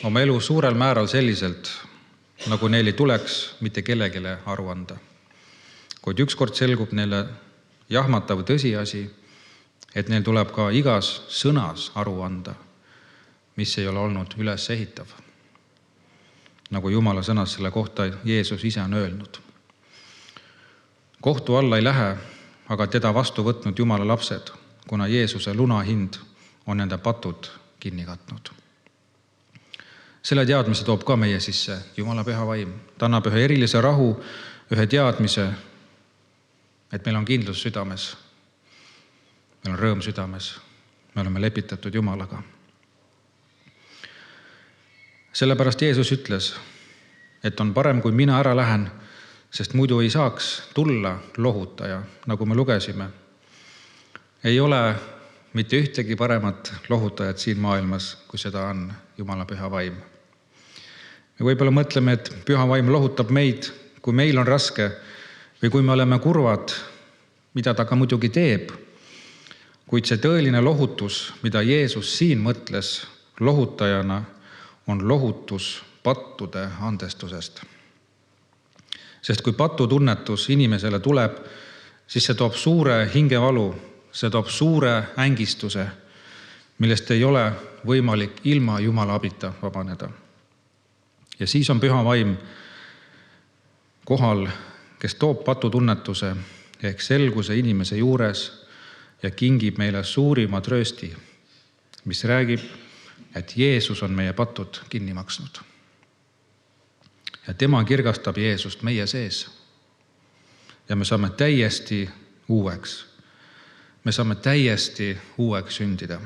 oma elu suurel määral selliselt, nagu neil ei tuleks mitte kellelegi aru anda. Kuid ükskord selgub neile jahmatav tõsiasi, et neil tuleb ka igas sõnas aru anda, mis ei ole olnud ülesehitav. Nagu Jumala sõnas selle kohta Jeesus ise on öelnud. Kohtu alla ei lähe, aga teda vastu võtnud Jumala lapsed, kuna Jeesuse lunahind on nende patud kinni katnud. Selle teadmise toob ka meie sisse Jumala püha vaim. Ta annab ühe erilise rahu, ühe teadmise, et meil on kindlus südames, meil on rõõm südames, me oleme lepitatud Jumalaga. Sellepärast Jeesus ütles, et on parem, kui mina ära lähen, sest muidu ei saaks tulla lohutaja, nagu me lugesime. Ei ole mitte ühtegi paremat lohutajat siin maailmas, kui seda on Jumala püha vaim. Me võib-olla mõtleme, et püha vaim lohutab meid, kui meil on raske või kui me oleme kurvad, mida ta ka muidugi teeb. Kuid see tõeline lohutus, mida Jeesus siin mõtles lohutajana, on lohutus pattude andestusest. Sest kui patutunnetus inimesele tuleb, siis see toob suure hingevalu, see toob suure ängistuse, millest ei ole võimalik ilma Jumala abita vabaneda. Ja siis on püha vaim kohal, kes toob patutunnetuse ehk selguse inimese juures ja kingib meile suurima tröösti, mis räägib, et Jeesus on meie patud kinni maksnud. Ja tema kirgastab Jeesust meie sees. Ja me saame täiesti uueks. Me saame täiesti uueks sündida.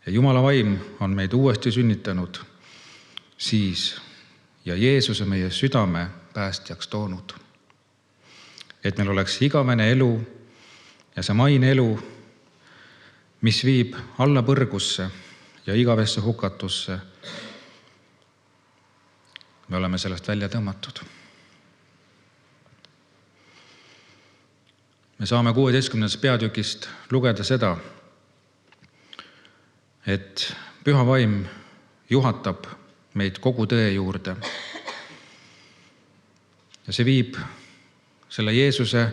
Ja Jumala vaim on meid uuesti sünnitanud siis ja Jeesuse meie südame päästjaks toonud. Et meil oleks igavene elu ja see maine elu, mis viib alla põrgusse ja igavesse hukatusse. Me oleme sellest välja tõmmatud. Me saame 16. peatükist lugeda seda, et püha vaim juhatab meid kogu tõe juurde. Ja see viib selle Jeesuse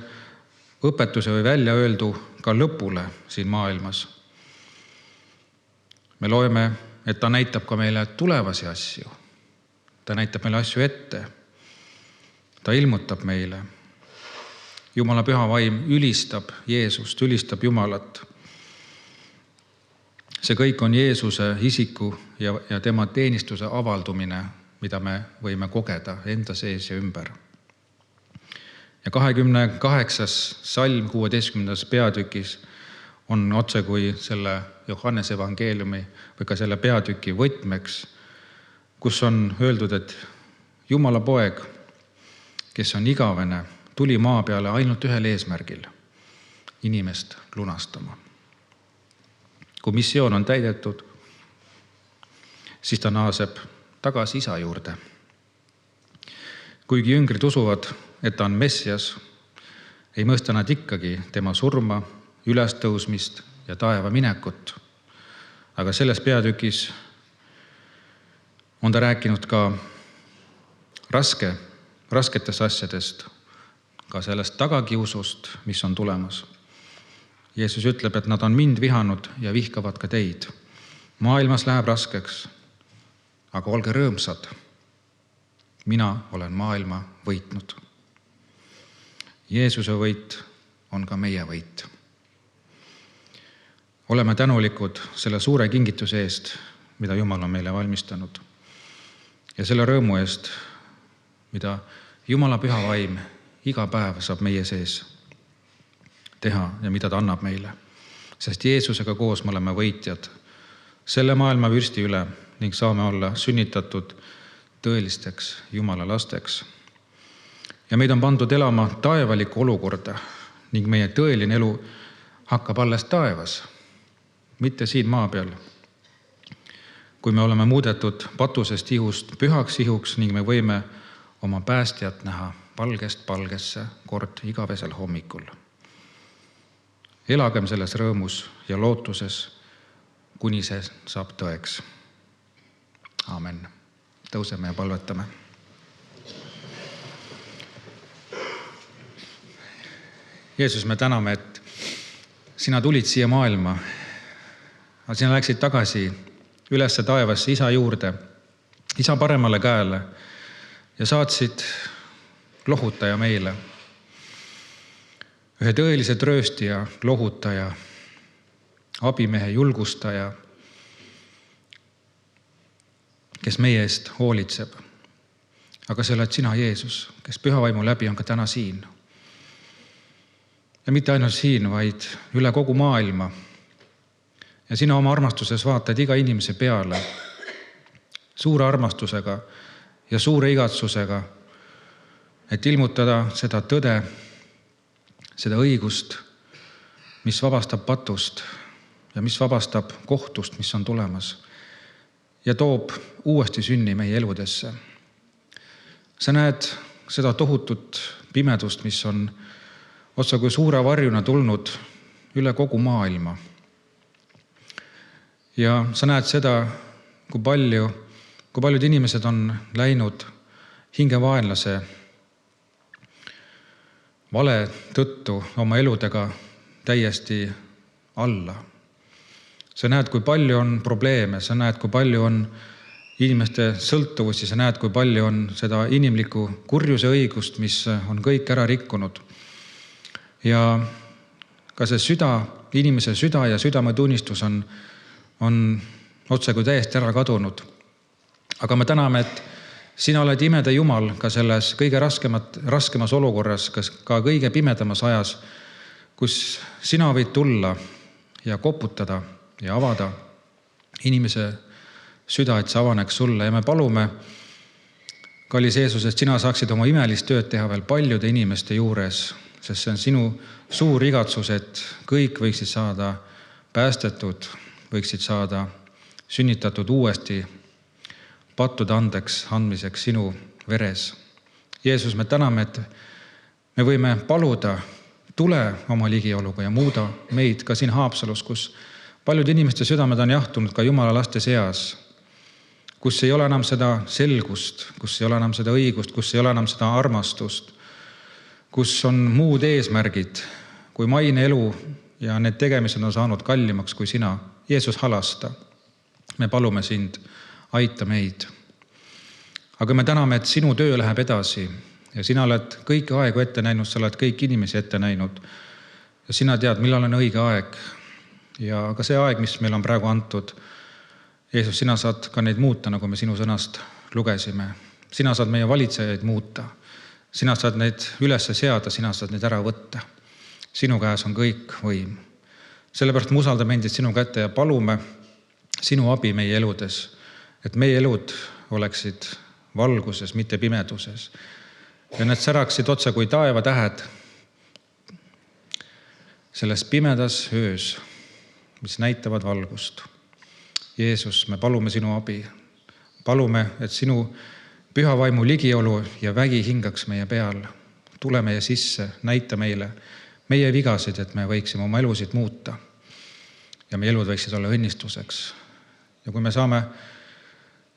õpetuse või välja öeldu ka lõpule siin maailmas. Me loeme, et ta näitab ka meile tulevasi asju. Ta näitab meile asju ette. Ta ilmutab meile. Jumala püha vaim ülistab Jeesust, ülistab Jumalat. See kõik on Jeesuse isiku ja tema teenistuse avaldumine, mida me võime kogeda enda sees ja ümber. Ja 28. salm 16. peatükis on otse kui selle Johannese evangeeliumi või ka selle peatüki võtmeks, kus on öeldud, et Jumala poeg, kes on igavene, tuli maa peale ainult ühel eesmärgil, inimest lunastama. Kui missioon on täidetud, siis ta naaseb tagasi isa juurde. Kuigi jüngrid usuvad, et ta on Messias, ei mõista nad ikkagi tema surma, ülestõusmist ja taeva minekut. Aga selles peatükis on ta rääkinud ka rasketest asjadest, ka sellest tagakiusust, mis on tulemas. Jeesus ütleb, et nad on mind vihanud ja vihkavad ka teid. Maailmas läheb raskeks, aga olge rõõmsad. Mina olen maailma võitnud. Jeesuse võit on ka meie võit. Oleme tänulikud selle suure kingituse eest, mida Jumal on meile valmistanud. Ja selle rõõmu eest, mida Jumala püha vaim iga päev saab meie sees teha ja mida ta annab meile. Sest Jeesusega koos me oleme võitjad selle maailma vürsti üle ning saame olla sünnitatud tõelisteks Jumala lasteks. Ja meid on pandud elama taevalikku olukorda ning meie tõeline elu hakkab alles taevas, mitte siin maa peal. Kui me oleme muudetud patusest ihust pühaks ihuks ning me võime oma päästjat näha valgest palgesse kord igavesel hommikul. Elagem selles rõõmus ja lootuses, kuni see saab tõeks. Aamen. Tõuseme ja palvetame. Jeesus, me täname, et sina tulid siia maailma, aga sina läksid tagasi ülesse taevasse Isa juurde, Isa paremale käele ja saatsid lohutaja meile. Ühe tõelise trööstija, lohutaja, abimehe, julgustaja, kes meie eest hoolitseb. Aga see oled sina, Jeesus, kes pühavaimu läbi on ka täna siin. Ja mitte ainult siin, vaid üle kogu maailma. Ja sina oma armastuses vaatad iga inimese peale suure armastusega ja suure igatsusega, et ilmutada seda tõde, seda õigust, mis vabastab patust ja mis vabastab kohtust, mis on tulemas ja toob uuesti sünni meie eludesse. Sa näed seda tohutut pimedust, mis on otsa kui suure varjuna tulnud üle kogu maailma. Ja sa näed seda, kui paljud inimesed on läinud hingevaenlase vale tõttu oma eludega täiesti alla. Sa näed, kui palju on probleeme, sa näed, kui palju on inimeste sõltuvusi, sa näed, kui palju on seda inimlikku kurjuse õigust, mis on kõik ära rikkunud. Ja ka see inimese süda ja südametunnistus on otse kui täiesti ära kadunud. Aga me täname, et sina oled imede Jumal ka selles kõige raskemas olukorras, ka kõige pimedamas ajas, kus sina võid tulla ja koputada ja avada inimese süda, et see avaneks sulle. Ja me palume, kallis Jeesus, et sina saaksid oma imelist tööd teha veel paljude inimeste juures, sest see on sinu suur igatsus, et kõik võiksid saada päästetud, võiksid saada sünnitatud uuesti pattude andmiseks sinu veres. Jeesus, me täname, et me võime paluda, tule oma ligioluga ja muuda meid ka siin Haapsalus, kus paljud inimeste südamed on jahtunud ka Jumala laste seas, kus ei ole enam seda selgust, kus ei ole enam seda õigust, kus ei ole enam seda armastust, kus on muud eesmärgid kui maine elu ja need tegemised on saanud kallimaks kui sina. Jeesus, halasta. Me palume sind, aita meid. Aga me täname, et sinu töö läheb edasi ja sina oled kõiki aegu ette näinud, sa oled kõik inimesi ette näinud ja sina tead, millal on õige aeg. Ja ka see aeg, mis meil on praegu antud, Jeesus, sina saad ka neid muuta, nagu me sinu sõnast lugesime. Sina saad meie valitsejaid muuta. Sina saad neid üles seada, sina saad neid ära võtta. Sinu käes on kõik võim. Sellepärast me usaldame endid sinu kätte ja palume sinu abi meie eludes, et meie elud oleksid valguses, mitte pimeduses. Ja need säraksid otsa kui taevatähed selles pimedas öös, mis näitavad valgust. Jeesus, me palume sinu abi. Palume, et sinu püha vaimu ligiolu ja vägi hingaks meie peal. Tule meie sisse, näita meile meie vigasid, et me võiksime oma elusid muuta ja meie elud võiksid olla õnnistuseks. Ja kui me saame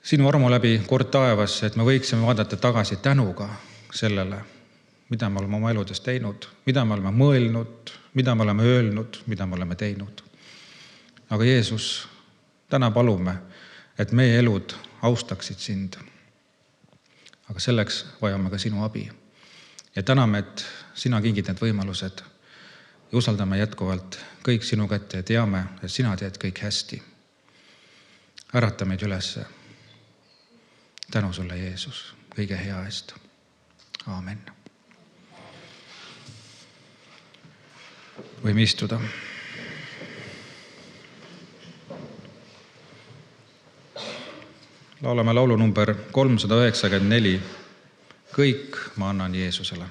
sinu armu läbi kord taevasse, et me võiksime vaadata tagasi tänuga sellele, mida me oleme oma eludes teinud, mida me oleme mõelnud, mida me oleme öelnud, mida me oleme teinud. Aga Jeesus, täna palume, et meie elud austaksid sind. Aga selleks vajame ka sinu abi. Ja täname, et sina kingid need võimalused ja usaldame jätkuvalt kõik sinu kätte ja teame, et sina teed kõik hästi. Ärata meid ülesse. Tänu sulle, Jeesus, kõige hea eest. Aamen. Võime istuda. Laulame laulu number 394. Kõik ma annan Jeesusele.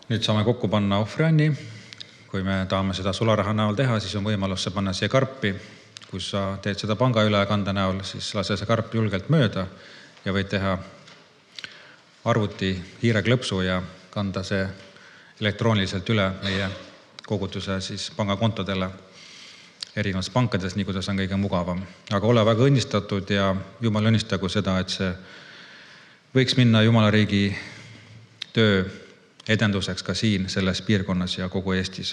Nüüd saame kokku panna ohvrianni. Kui me tahame seda sularaha näol teha, siis on võimalus see panna siia karpi. Kui sa teed seda panga ülekande näol, siis lase see karp julgelt mööda ja võid teha arvuti hiireklõpsu ja kanda see elektrooniliselt üle meie kogutuse siis pangakontodele erinevas pankades, nii kuidas on kõige mugavam. Aga ole väga õnnistatud ja Jumal õnnistagu seda, et see võiks minna Jumala riigi töö edenduseks ka siin selles piirkonnas ja kogu Eestis.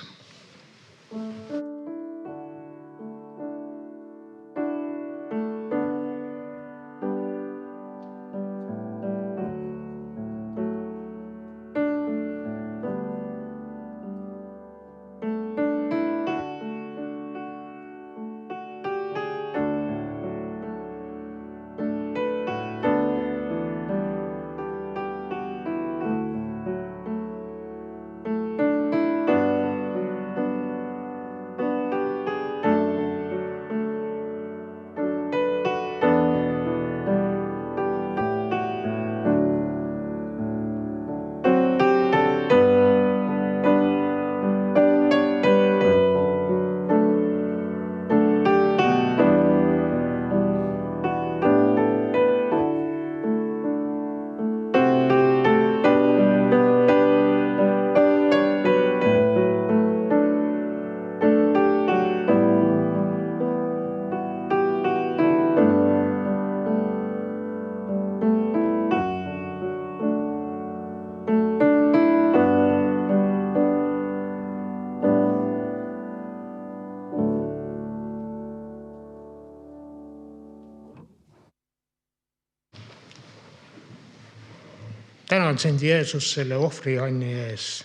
Tänan sind, Jeesus, selle ohvrianni ees,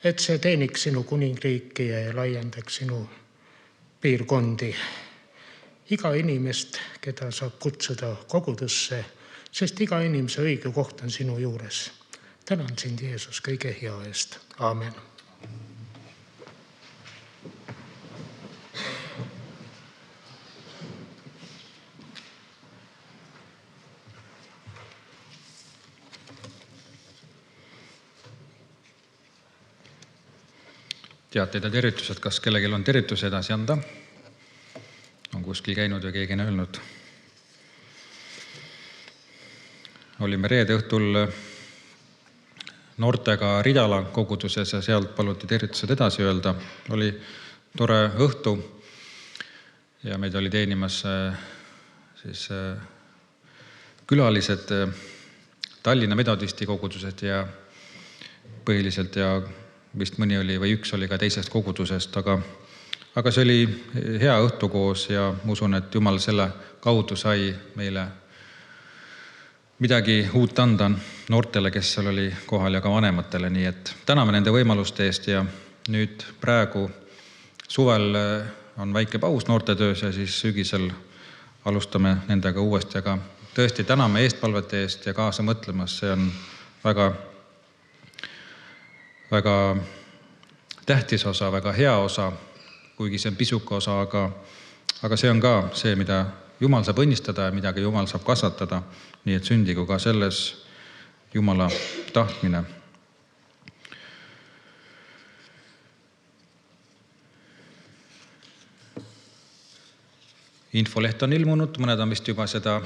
et see teeniks sinu kuningriiki ja laiendaks sinu piirkondi. Iga inimest, keda saab kutsuda kogudusse, sest iga inimese õige koht on sinu juures. Tänan sind, Jeesus, kõige hea eest. Aamen. Teateid ja tervitused, kas kellelgi on tervituse edasi anda? On kuskil käinud või keegi on öelnud? Olime reede õhtul noortega Ridala koguduses ja sealt paluti tervitused edasi öelda. Oli tore õhtu ja meid oli teenimas siis külalised Tallinna Metodisti kogudused ja põhiliselt ja vist mõni oli või üks oli ka teisest kogudusest, aga see oli hea õhtu koos ja ma usun, et Jumal selle kaudu sai meile midagi uut anda noortele, kes seal oli kohal ja ka vanematele, nii et täname nende võimaluste eest ja nüüd praegu suvel on väike paus noortetöös ja siis sügisel alustame nendega uuesti, aga tõesti täname eestpalvete eest ja kaasa mõtlemas, see on väga tähtis osa, väga hea osa, kuigi see on pisuke osa, aga see on ka see, mida Jumal saab õnnistada ja mida ka Jumal saab kasvatada, nii et sündigu ka selles Jumala tahtmine. Infoleht on ilmunud, mõned on vist juba seda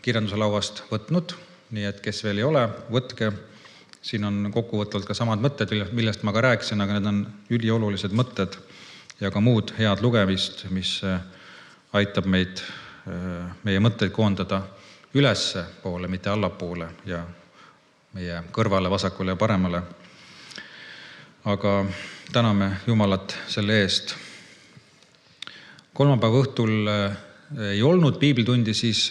kirjanduse lauast võtnud, nii et kes veel ei ole, võtke. Siin on kokkuvõtvalt ka samad mõtted, millest ma ka rääkisin, aga need on üliolulised mõtted ja ka muud head lugemist, mis aitab meid, meie mõtteid koondada ülesse poole, mitte allapoole ja meie kõrvale, vasakule ja paremale. Aga täname Jumalat selle eest. Kolmapäeva õhtul ei olnud piiblitundi, siis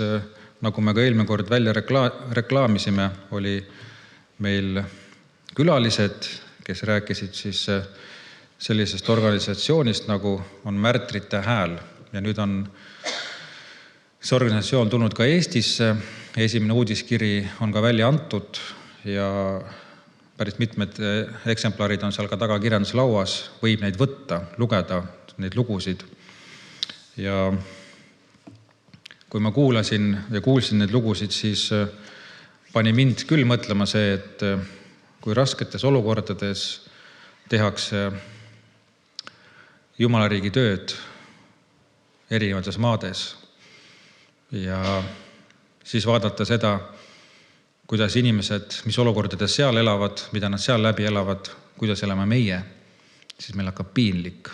nagu me ka eelmine kord välja reklaamisime, oli meil külalised, kes rääkisid siis sellisest organisatsioonist, nagu on Märtrite Hääl. Ja nüüd on see organisatsioon tulnud ka Eestisse. Esimene uudiskiri on ka välja antud ja päris mitmed eksemplarid on seal ka taga kirjanduslauas. Võib neid võtta, lugeda neid lugusid. Ja kui ma kuulsin neid lugusid, siis pani mind küll mõtlema see, et kui rasketes olukordades tehakse Jumala riigi tööd erinevates maades ja siis vaadata seda, kuidas inimesed, mis olukordades seal elavad, mida nad seal läbi elavad, kuidas elame meie, siis meil hakkab piinlik.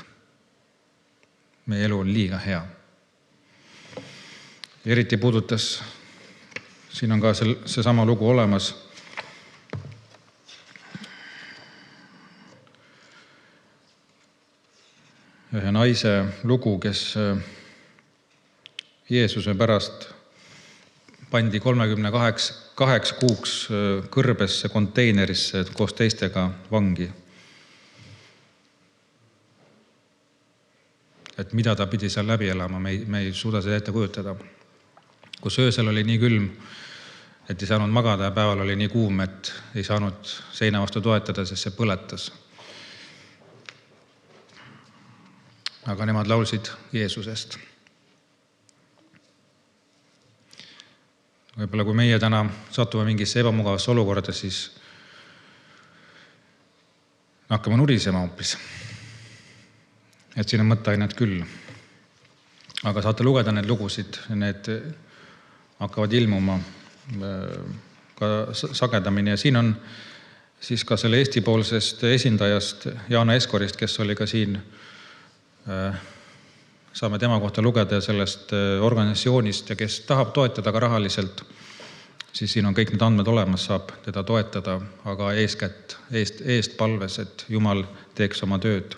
Meie elu on liiga hea. Eriti puudutas, siin on ka seesama lugu olemas, ühe naise lugu, kes Jeesuse pärast pandi 38 kuuks kõrbesse konteinerisse koos teistega vangi. Et mida ta pidi seal läbi elama, me ei suuda seda ette kujutada. Kus öösel oli nii külm, et ei saanud magada ja päeval oli nii kuum, et ei saanud seina vastu toetada, sest see põletas. Aga nemad laulsid Jeesusest. Võib-olla kui meie täna satume mingisse ebamugavasse olukorda, siis hakkame nurisema hoopis. Et siin on mõtteainet küll. Aga saate lugeda need lugusid, need hakkavad ilmuma ka sagedamini. Ja siin on siis ka selle Eesti-poolsest esindajast Jaana Eskorist, kes oli ka siin, saame tema kohta lugeda sellest organisatsioonist ja kes tahab toetada ka rahaliselt, siis siin on kõik need andmed olemas, saab teda toetada, aga eeskätt eest palves, et Jumal teeks oma tööd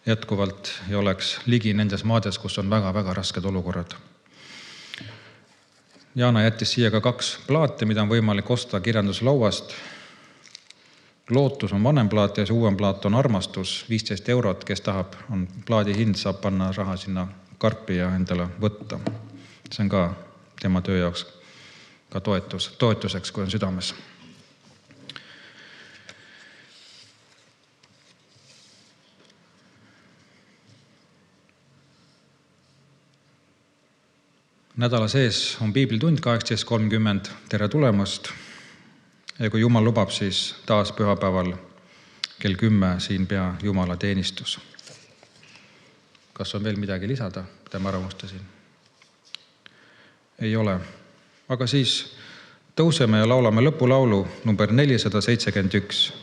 jätkuvalt ja oleks ligi nendes maades, kus on väga-väga rasked olukorrad. Jaana jättis siia ka 2 plaate, mida on võimalik osta kirjanduslauast. Lootus on vanem plaat ja see uuem plaat on Armastus, 15 €, kes tahab, on plaadi hind, saab panna raha sinna karpi ja endale võtta. See on ka tema töö jaoks ka toetuseks, kui on südames. Nädala sees on piiblitund 18.30, tere tulemast. Ja kui Jumal lubab, siis taas pühapäeval kell 10 siin pea Jumala teenistus. Kas on veel midagi lisada, mida ma arvamustasin? Ei ole. Aga siis tõuseme ja laulame lõpulaulu number 471.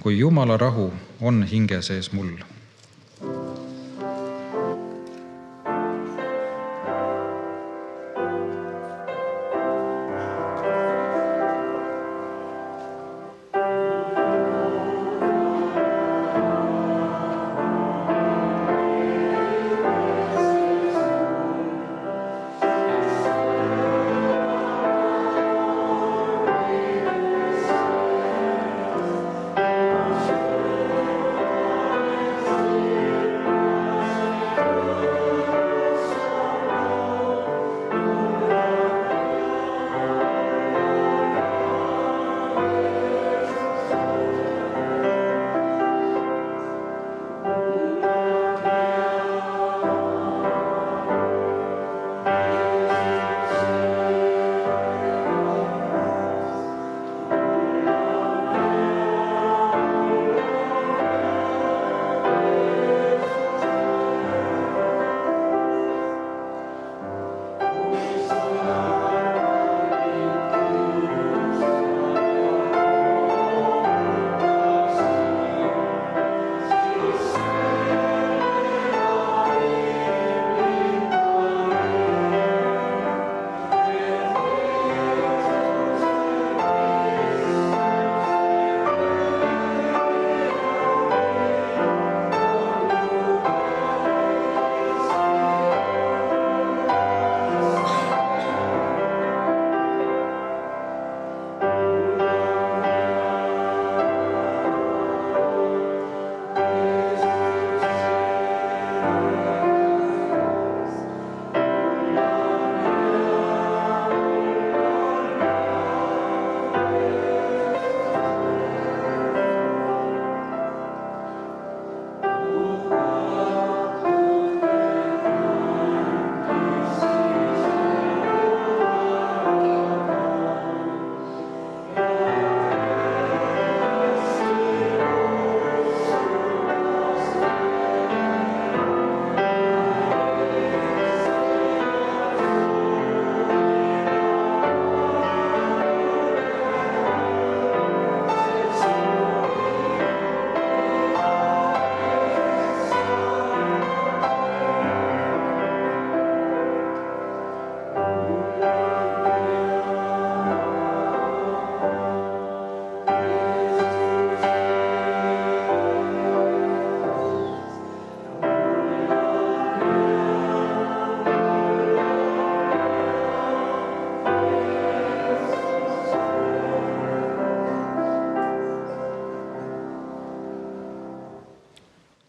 Kui Jumala rahu on hinge sees mul.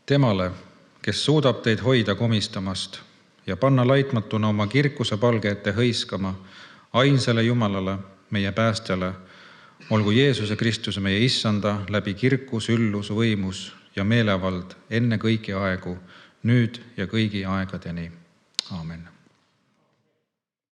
temale, kes suudab teid hoida komistamast ja panna laitmatuna oma kirkuse palge ette hõiskama, ainsale Jumalale, meie päästjale, olgu Jeesuse Kristuse meie Issanda läbi kirkus, üllus, võimus ja meelevald enne kõiki aegu, nüüd ja kõigi aegadeni. Aamen.